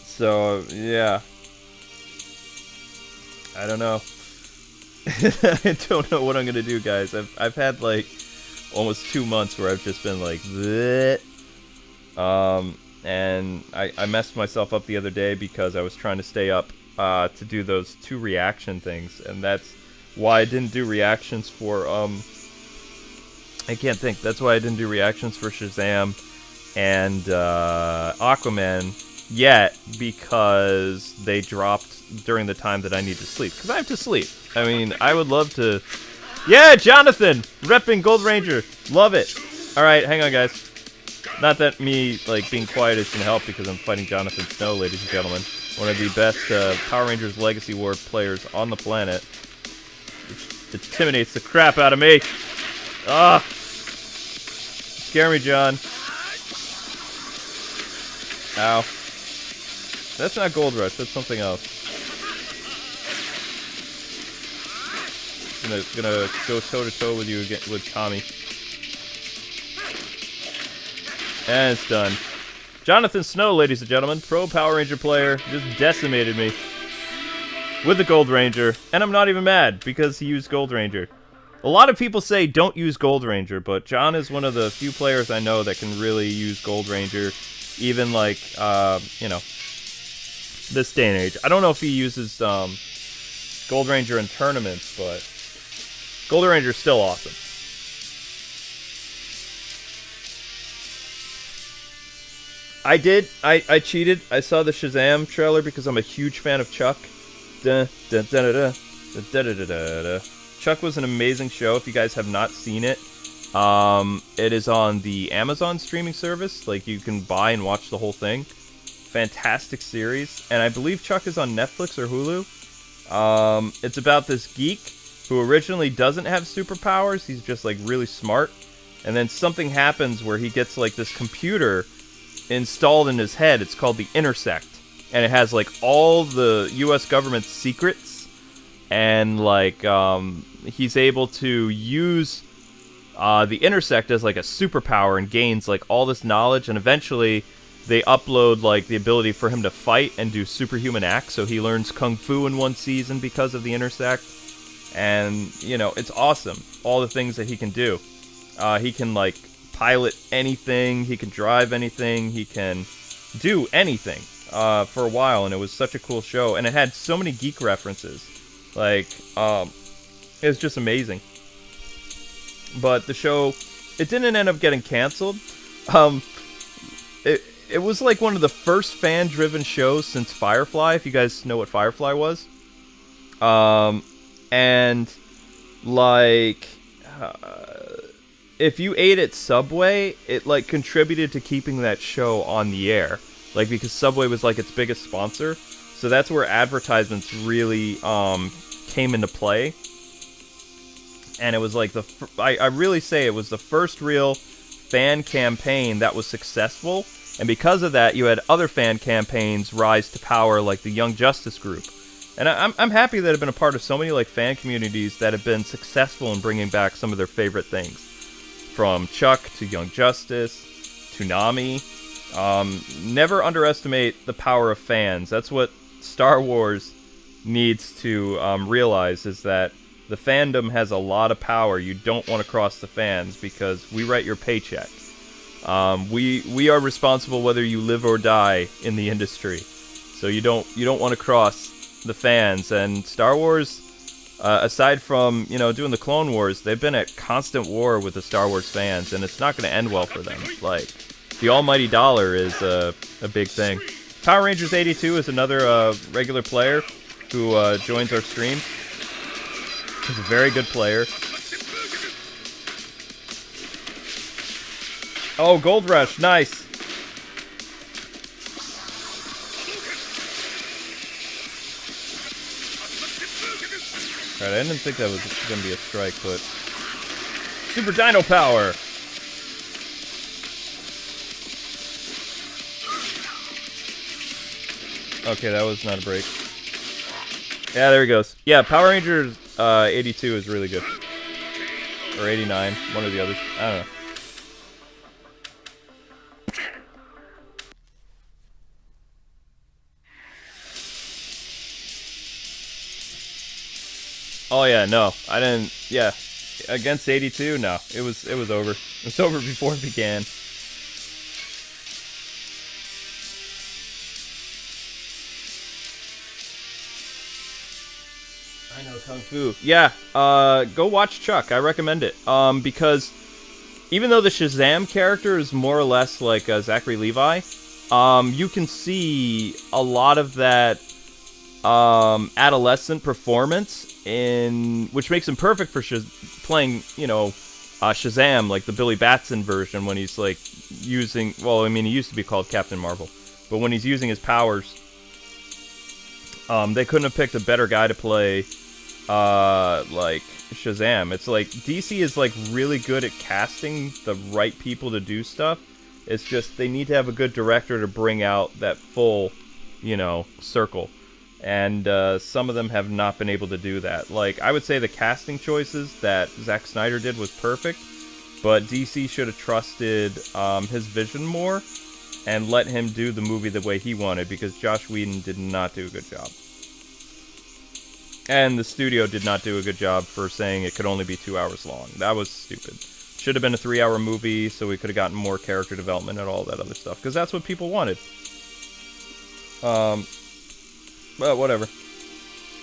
So yeah. I don't know. I don't know what I'm gonna do, guys. I've had like almost 2 months where I've just been like bleh. And I messed myself up the other day because I was trying to stay up to do those 2 reaction things, and that's why I didn't do reactions for I can't think. That's why I didn't do reactions for Shazam and Aquaman yet, because they dropped during the time that I need to sleep. Because I have to sleep. I mean, I would love to... Yeah, Jonathan! Repping Gold Ranger. Love it. Alright, hang on, guys. Not that me, like, being quiet is going to help, because I'm fighting Jonathan Snow, ladies and gentlemen. One of the best Power Rangers Legacy War players on the planet. It intimidates the crap out of me. Ah! Scare me, John. Ow. That's not Gold Rush, that's something else. Gonna go toe-to-toe with you again, with Tommy. And it's done. Jonathan Snow, ladies and gentlemen, pro Power Ranger player, just decimated me with the Gold Ranger, and I'm not even mad because he used Gold Ranger. A lot of people say don't use Gold Ranger, but John is one of the few players I know that can really use Gold Ranger, even like, you know, this day and age. I don't know if he uses Gold Ranger in tournaments, but Gold Ranger is still awesome. I cheated. I saw the Shazam trailer because I'm a huge fan of Chuck. Chuck was an amazing show. If you guys have not seen it, it is on the Amazon streaming service. Like, you can buy and watch the whole thing. Fantastic series. And I believe Chuck is on Netflix or Hulu. It's about this geek who originally doesn't have superpowers. He's just, like, really smart. And then something happens where he gets, like, this computer installed in his head. It's called the Intersect. And it has, like, all the U.S. government's secrets and like he's able to use the intersect as like a superpower and gains like all this knowledge, and eventually they upload like the ability for him to fight and do superhuman acts, so he learns kung fu in one season because of the intersect. And you know, it's awesome, all the things that he can do. He can like pilot anything, he can drive anything, he can do anything for a while, and it was such a cool show, and it had so many geek references. Like it was just amazing. But the show, it didn't end up getting canceled. It was like one of the first fan-driven shows since Firefly, if you guys know what Firefly was. And like if you ate at Subway, it like contributed to keeping that show on the air, like because Subway was like its biggest sponsor, so that's where advertisements really came into play. And it was like I really say it was the first real fan campaign that was successful, and because of that, you had other fan campaigns rise to power, like the Young Justice group. And I'm happy that I've been a part of so many like fan communities that have been successful in bringing back some of their favorite things. From Chuck to Young Justice to Nami. Never underestimate the power of fans. That's what Star Wars needs to realize, is that the fandom has a lot of power. You don't want to cross the fans because we write your paycheck. We are responsible whether you live or die in the industry. So you don't want to cross the fans. And Star Wars, aside from, you know, doing the Clone Wars, they've been at constant war with the Star Wars fans, and it's not going to end well for them. Like, the almighty dollar is a big thing. Power Rangers 82 is another regular player who joins our stream. He's a very good player. Oh, Gold Rush, nice. Alright, I didn't think that was going to be a strike, but... Super Dino Power! Okay, that was not a break. Yeah, there he goes. Yeah, Power Rangers 82 is really good. Or 89, one or the other. I don't know. Oh yeah, no, I didn't. Yeah, against 82, no, it was over. It was over before it began. I know Kung Fu. Yeah, go watch Chuck. I recommend it. Because even though the Shazam character is more or less like Zachary Levi, you can see a lot of that adolescent performance which makes him perfect for playing, you know, Shazam, like the Billy Batson version, when he's like using, well, I mean, he used to be called Captain Marvel, but when he's using his powers, they couldn't have picked a better guy to play like Shazam. It's like DC is like really good at casting the right people to do stuff. It's just they need to have a good director to bring out that full, you know, circle. And some of them have not been able to do that. Like, I would say the casting choices that Zack Snyder did was perfect, but DC should have trusted his vision more and let him do the movie the way he wanted, because Joss Whedon did not do a good job. And the studio did not do a good job for saying it could only be 2 hours long. That was stupid. Should have been a 3-hour movie so we could have gotten more character development and all that other stuff, because that's what people wanted. But whatever.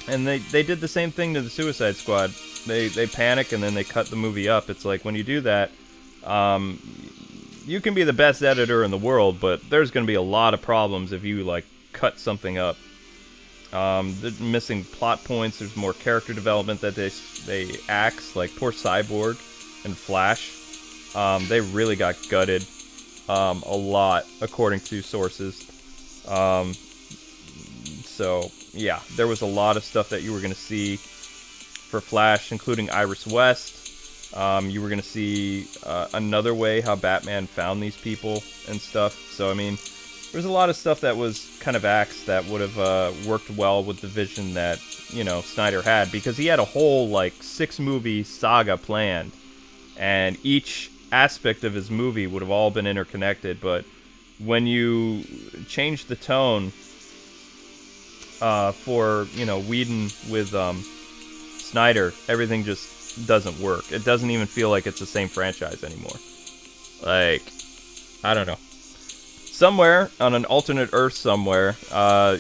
And they did the same thing to the Suicide Squad. They panic and then they cut the movie up. It's like, when you do that, you can be the best editor in the world, but there's going to be a lot of problems if you like cut something up. They're missing plot points. There's more character development that they axe, like poor Cyborg and Flash. They really got gutted a lot, according to sources. So, yeah, there was a lot of stuff that you were going to see for Flash, including Iris West. You were going to see another way how Batman found these people and stuff. So, I mean, There's a lot of stuff that was kind of axed that would have worked well with the vision that, you know, Snyder had, because he had a whole, like, 6-movie saga planned, and each aspect of his movie would have all been interconnected, but when you change the tone for, you know, Whedon with Snyder, everything just doesn't work. It doesn't even feel like it's the same franchise anymore. Like, I don't know. Somewhere, on an alternate Earth somewhere,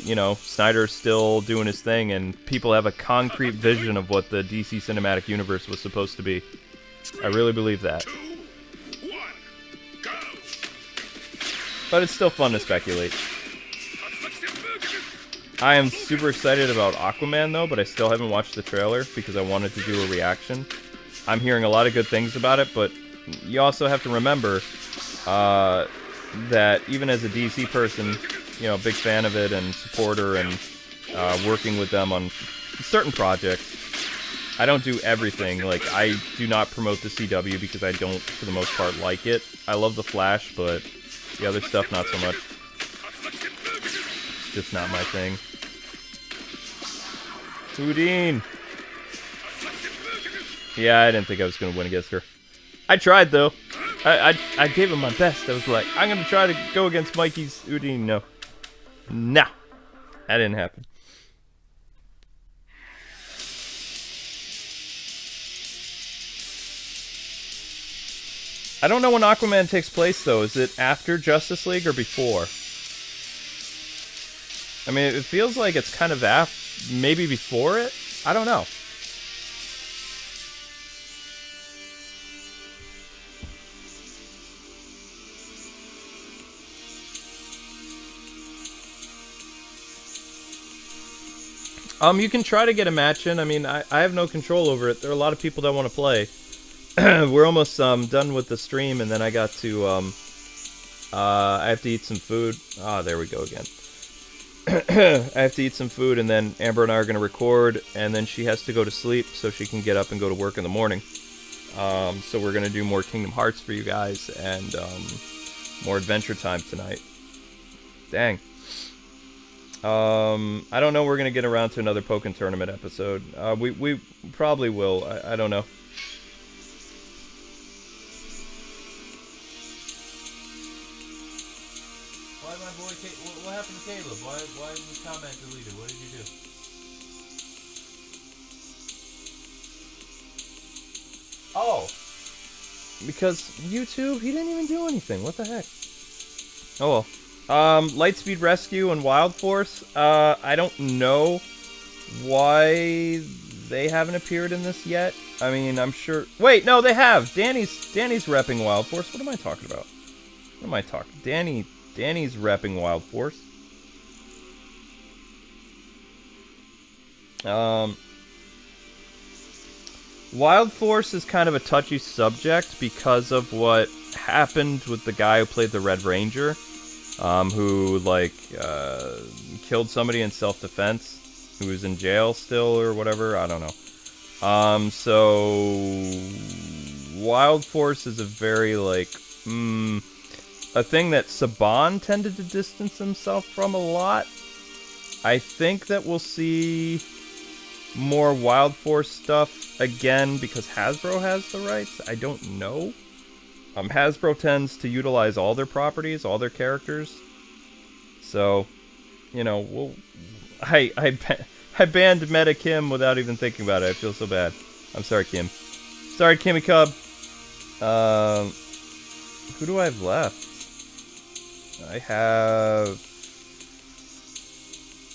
you know, Snyder's still doing his thing, and people have a concrete vision of what the DC Cinematic Universe was supposed to be. I really believe that. 2, 1, go! But it's still fun to speculate. I am super excited about Aquaman, though, but I still haven't watched the trailer because I wanted to do a reaction. I'm hearing a lot of good things about it, but you also have to remember that even as a DC person, you know, big fan of it and supporter and working with them on certain projects, I don't do everything. Like, I do not promote the CW because I don't, for the most part, like it. I love The Flash, but the other stuff, not so much. It's just not my thing. Houdin! Yeah, I didn't think I was going to win against her. I tried, though. I gave him my best. I was like, I'm going to try to go against Mikey's Houdin. No. Nah. That didn't happen. I don't know when Aquaman takes place, though. Is it after Justice League or before? I mean, it feels like it's kind of maybe before it? I don't know. You can try to get a match in. I mean, I have no control over it. There are a lot of people that want to play. We're almost done with the stream, and then I got to, I have to eat some food. Ah, there we go again. I have to eat some food, and then Amber and I are going to record, and then she has to go to sleep so she can get up and go to work in the morning. So we're going to do more Kingdom Hearts for you guys, and more Adventure Time tonight. Dang. I don't know we're going to get around to another Pokkén Tournament episode. We probably will. I don't know. Why my boy what happened to Caleb? Why was his comment deleted? What did you do? Oh. Because YouTube, he didn't even do anything. What the heck? Oh well. Lightspeed Rescue and Wild Force, I don't know why they haven't appeared in this yet. I mean, I'm sure... Wait, no, they have! Danny's repping Wild Force. What am I talking about? What am I talking... Danny's repping Wild Force. Wild Force is kind of a touchy subject because of what happened with the guy who played the Red Ranger. Who, like, killed somebody in self-defense, who was in jail still or whatever, I don't know. So, Wild Force is a very, like, a thing that Saban tended to distance himself from a lot. I think that we'll see more Wild Force stuff again because Hasbro has the rights. I don't know. Hasbro tends to utilize all their properties, all their characters. So, you know, I banned Meta Kim without even thinking about it. I feel so bad. I'm sorry, Kim. Sorry, Kimmy Cub. Who do I have left? I have...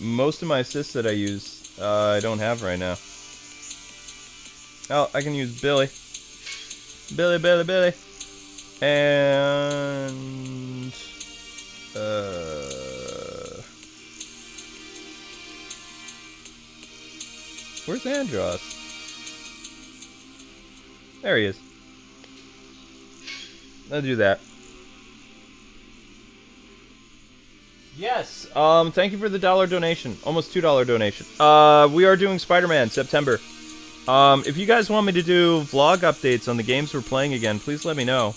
Most of my assists that I use, I don't have right now. Oh, I can use Billy. Billy. And where's Andros? There he is. I'll do that. Yes. Thank you for the $1 donation. Almost $2 donation. We are doing Spider-Man September. If you guys want me to do vlog updates on the games we're playing again, please let me know.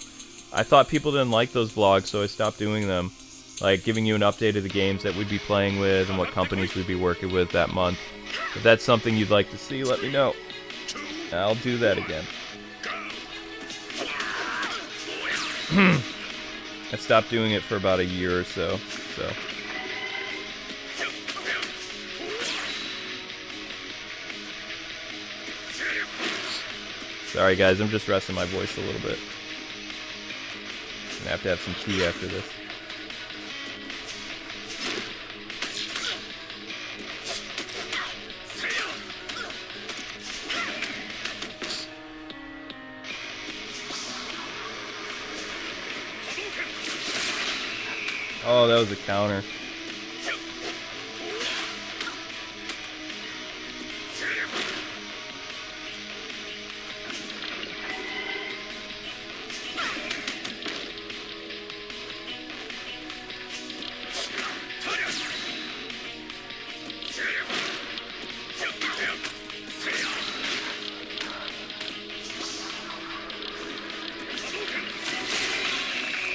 I thought people didn't like those vlogs, so I stopped doing them. like giving you an update of the games that we'd be playing with and what companies we'd be working with that month. If that's something you'd like to see, let me know. I'll do that again. I stopped doing it for about a year or so. Sorry guys, I'm just resting my voice a little bit. Gonna have to have some tea after this. Oh, that was a counter.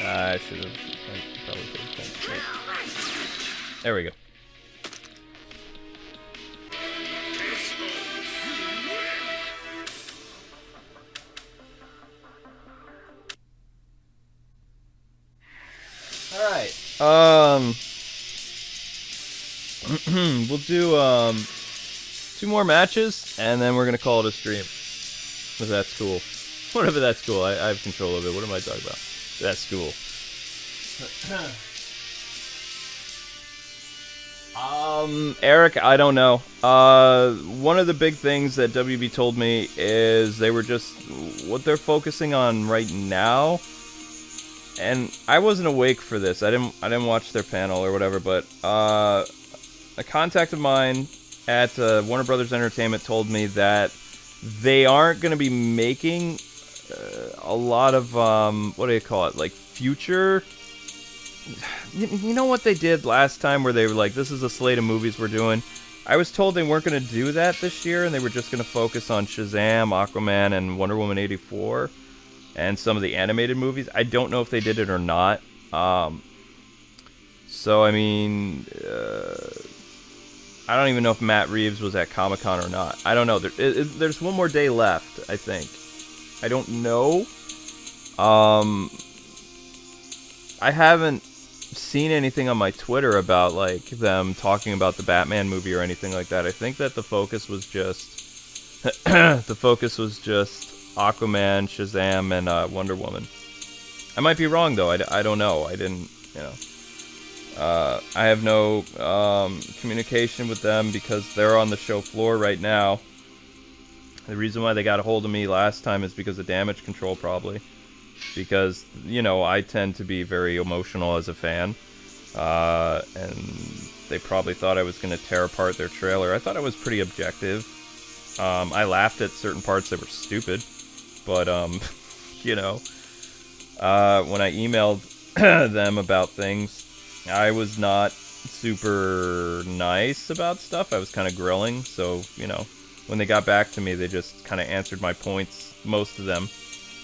I should have. Probably could have done it. There we go. All right. We'll do 2 more matches, and then we're gonna call it a stream. If that's cool. Whatever, that's cool. I have control of it. What am I talking about? That's cool. Eric, I don't know. One of the big things that WB told me is they were just what they're focusing on right now. And I wasn't awake for this. I didn't watch their panel or whatever, but a contact of mine at Warner Brothers Entertainment told me that they aren't going to be making a lot of what do you call it? Like future. You know what they did last time where they were like, this is a slate of movies we're doing? I was told they weren't going to do that this year, and they were just going to focus on Shazam, Aquaman, and Wonder Woman 84, and some of the animated movies. I don't know if they did it or not. So, I mean, I don't even know if Matt Reeves was at Comic-Con or not. I don't know. There's one more day left, I think. I don't know. I haven't seen anything on my Twitter about like them talking about the Batman movie or anything like that. I think that the focus was just Aquaman, Shazam, and Wonder Woman. I might be wrong though. I don't know. I didn't, I have no communication with them because they're on the show floor right now. The reason why they got a hold of me last time is because of damage control, probably. Because, I tend to be very emotional as a fan. And they probably thought I was going to tear apart their trailer. I thought I was pretty objective. I laughed at certain parts that were stupid. But, when I emailed them about things, I was not super nice about stuff. I was kind of grilling. So, when they got back to me, they just kind of answered my points, most of them.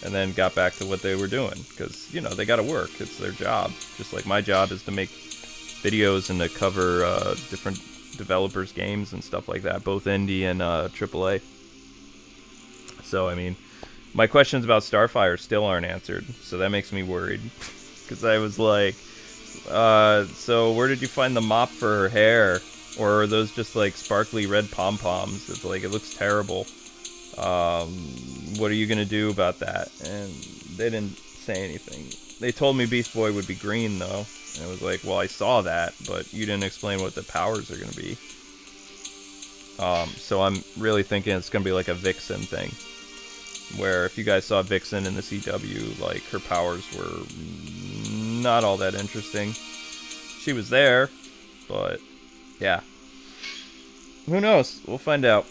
And then got back to what they were doing. Because, they got to work. It's their job. Just like my job is to make videos and to cover different developers' games and stuff like that. Both indie and AAA. So, I mean, my questions about Starfire still aren't answered. So that makes me worried. Because I was like, so where did you find the mop for her hair? Or are those just like sparkly red pom-poms? It's like, it looks terrible. What are you gonna do about that? And they didn't say anything. They told me Beast Boy would be green though, and I was like, well, I saw that, but you didn't explain what the powers are gonna be. So I'm really thinking it's gonna be like a Vixen thing, where if you guys saw Vixen in the CW, like her powers were not all that interesting. She was there, but yeah, who knows? We'll find out.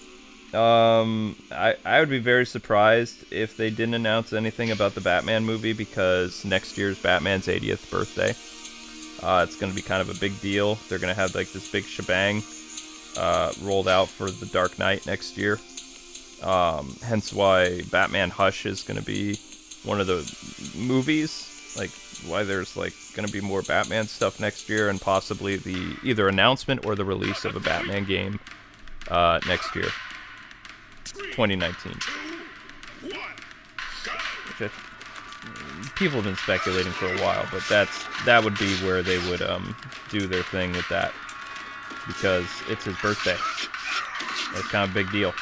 I would be very surprised if they didn't announce anything about the Batman movie, because next year's Batman's 80th birthday. It's going to be kind of a big deal. They're going to have like this big shebang rolled out for the Dark Knight next year. Hence why Batman Hush is going to be one of the movies like why there's like going to be more Batman stuff next year, and possibly the either announcement or the release of a Batman game next year, 2019. Which people have been speculating for a while, but that would be where they would do their thing with that, because it's his birthday. That's kind of a big deal.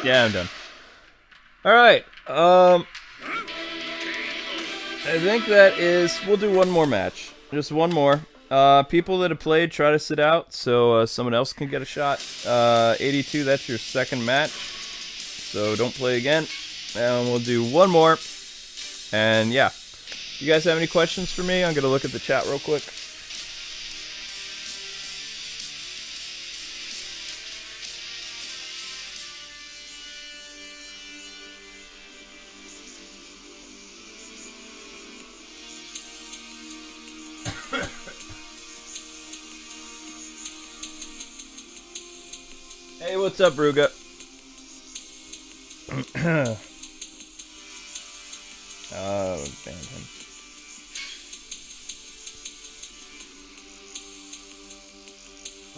Yeah, I'm done. Alright, I think that is... We'll do one more match. Just one more. People that have played, try to sit out so someone else can get a shot. 82, that's your second match. So don't play again. And we'll do one more. And yeah. You guys have any questions for me? I'm going to look at the chat real quick. Hey, what's up, Ruga? Oh, damn him.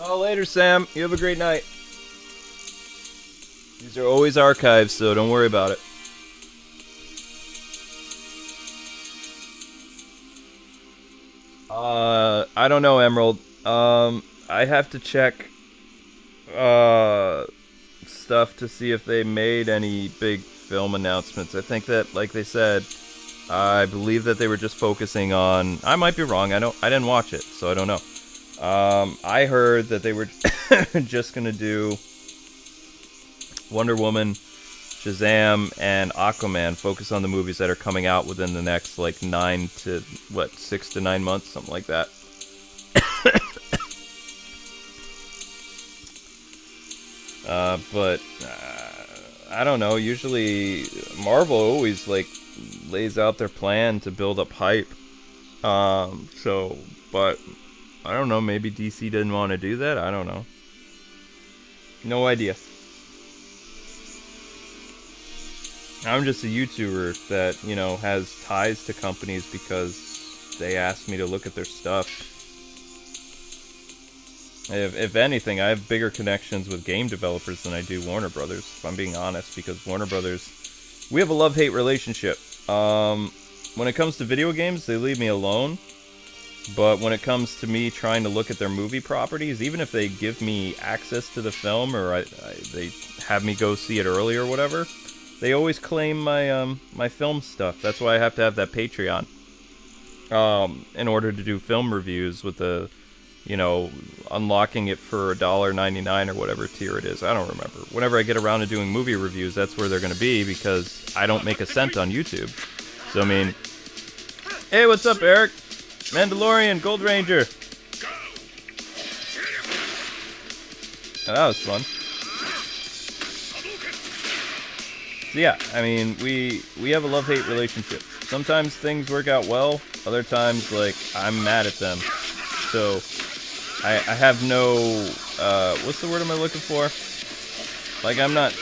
Oh, later, Sam. You have a great night. These are always archived, so don't worry about it. I don't know, Emerald. I have to check stuff to see if they made any big film announcements. I think that, like they said, I believe that they were just focusing on... I might be wrong. I didn't watch it, so I don't know. I heard that they were just gonna do Wonder Woman, Shazam, and Aquaman. Focus on the movies that are coming out within the next, like, 6 to 9 months, something like that. But I don't know. Usually, Marvel always like lays out their plan to build up hype. But I don't know. Maybe DC didn't want to do that. I don't know. No idea. I'm just a YouTuber that, you know, has ties to companies because they asked me to look at their stuff. If anything, I have bigger connections with game developers than I do Warner Brothers, if I'm being honest, because Warner Brothers, we have a love-hate relationship. When it comes to video games, they leave me alone, but when it comes to me trying to look at their movie properties, even if they give me access to the film, or they have me go see it early or whatever, they always claim my my film stuff. That's why I have to have that Patreon, in order to do film reviews with the... you know, unlocking it for $1.99 or whatever tier it is. I don't remember. Whenever I get around to doing movie reviews, that's where they're going to be, because I don't make a cent on YouTube. So, I mean... Hey, what's up, Eric? Mandalorian, Gold Ranger. Oh, that was fun. So, yeah, I mean, we have a love-hate relationship. Sometimes things work out well. Other times, like, I'm mad at them. So... I have no, what's the word am I looking for? Like, I'm not...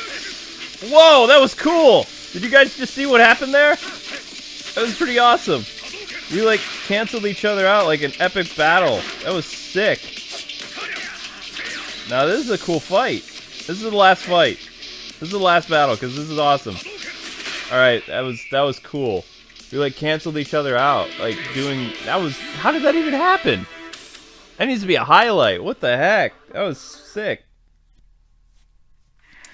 Whoa, that was cool! Did you guys just see what happened there? That was pretty awesome. We, like, canceled each other out like an epic battle. That was sick. Now, this is a cool fight. This is the last fight. This is the last battle, because this is awesome. Alright, that was cool. We, like, canceled each other out. Like, doing... That was... How did that even happen? That needs to be a highlight. What the heck? That was sick.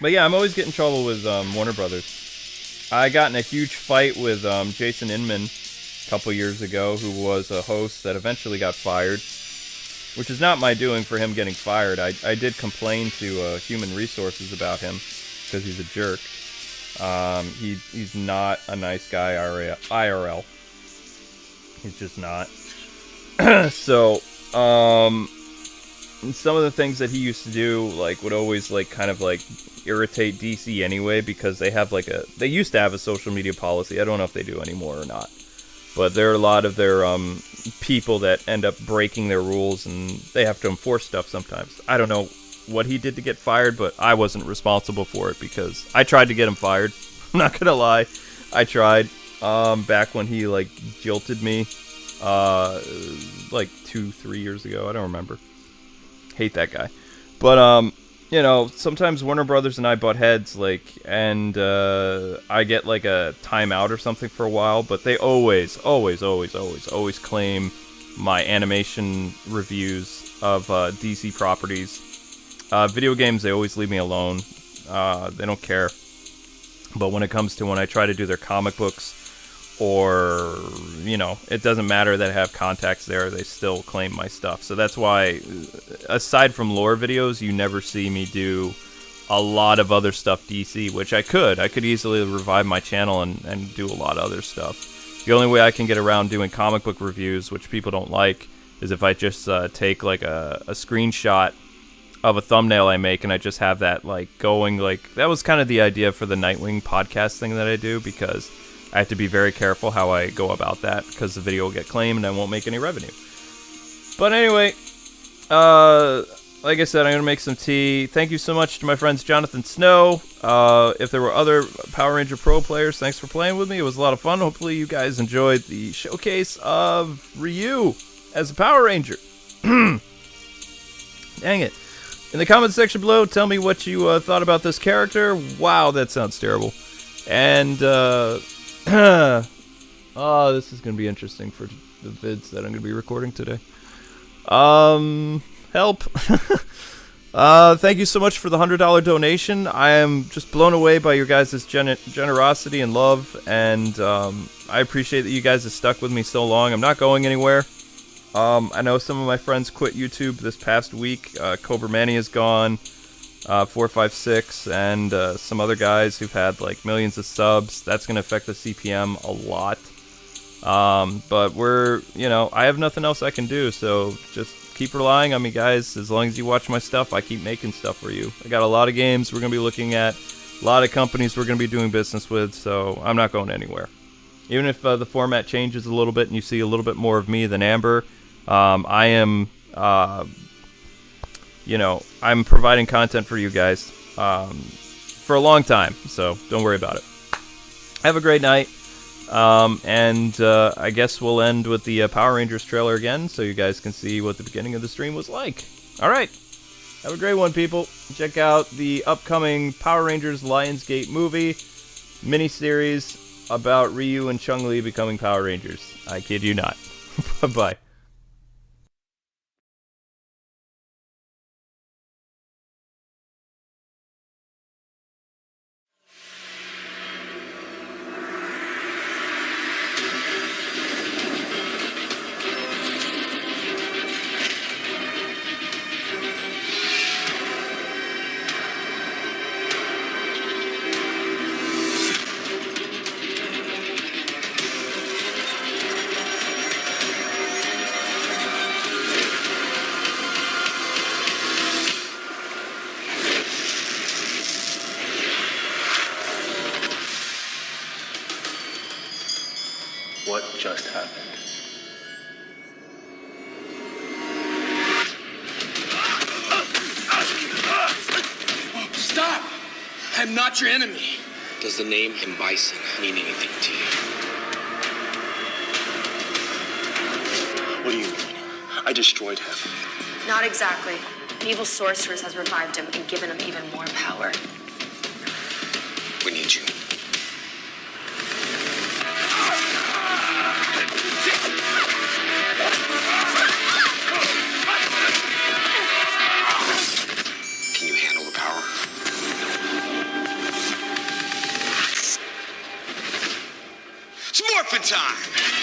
But yeah, I'm always getting in trouble with Warner Brothers. I got in a huge fight with Jason Inman a couple years ago, who was a host that eventually got fired. Which is not my doing for him getting fired. I did complain to Human Resources about him, because he's a jerk. He's not a nice guy IRL. He's just not. So, and some of the things that he used to do, like, would always, like, kind of, like, irritate DC anyway, because they have, like, they used to have a social media policy. I don't know if they do anymore or not. But there are a lot of their, people that end up breaking their rules, and they have to enforce stuff sometimes. I don't know what he did to get fired, but I wasn't responsible for it, because I tried to get him fired. I'm not gonna lie. I tried, back when he, like, jilted me, like 2-3 years ago. I don't remember. Hate that guy. But, you know, sometimes Warner Brothers and I butt heads, like, and I get, like, a timeout or something for a while, but they always claim my animation reviews of DC properties. Video games, they always leave me alone. They don't care. But when it comes to when I try to do their comic books, or, you know, it doesn't matter that I have contacts there, they still claim my stuff. So that's why, aside from lore videos, you never see me do a lot of other stuff DC, which I could. I could easily revive my channel and do a lot of other stuff. The only way I can get around doing comic book reviews, which people don't like, is if I just take, like, a screenshot of a thumbnail I make, and I just have that, like, going, like, that was kind of the idea for the Nightwing podcast thing that I do, because I have to be very careful how I go about that, because the video will get claimed and I won't make any revenue. But anyway, like I said, I'm going to make some tea. Thank you so much to my friends Jonathan Snow. If there were other Power Ranger Pro players, thanks for playing with me. It was a lot of fun. Hopefully you guys enjoyed the showcase of Ryu as a Power Ranger. Dang it. In the comments section below, tell me what you thought about this character. Wow, that sounds terrible. And, oh, this is going to be interesting for the vids that I'm going to be recording today. Help. Thank you so much for the $100 donation. I am just blown away by your guys' generosity and love, and I appreciate that you guys have stuck with me so long. I'm not going anywhere. I know some of my friends quit YouTube this past week. Cobra Manny is gone. 456, and some other guys who've had, like, millions of subs. That's going to affect the CPM a lot. But we're, you know, I have nothing else I can do, so just keep relying on me, guys. As long as you watch my stuff, I keep making stuff for you. I got a lot of games we're going to be looking at, a lot of companies we're going to be doing business with, so I'm not going anywhere. Even if the format changes a little bit and you see a little bit more of me than Amber, I am, you know, I'm providing content for you guys for a long time, so don't worry about it. Have a great night, and I guess we'll end with the Power Rangers trailer again, so you guys can see what the beginning of the stream was like. Alright, have a great one, people. Check out the upcoming Power Rangers Lionsgate movie miniseries about Ryu and Chun-Li becoming Power Rangers. I kid you not. Bye-bye. What just happened? Stop! I'm not your enemy. Does the name M. Bison mean anything to you? What do you mean? I destroyed him. Not exactly. An evil sorceress has revived him and given him even more power. We need you. Can you handle the power? It's Morphin time!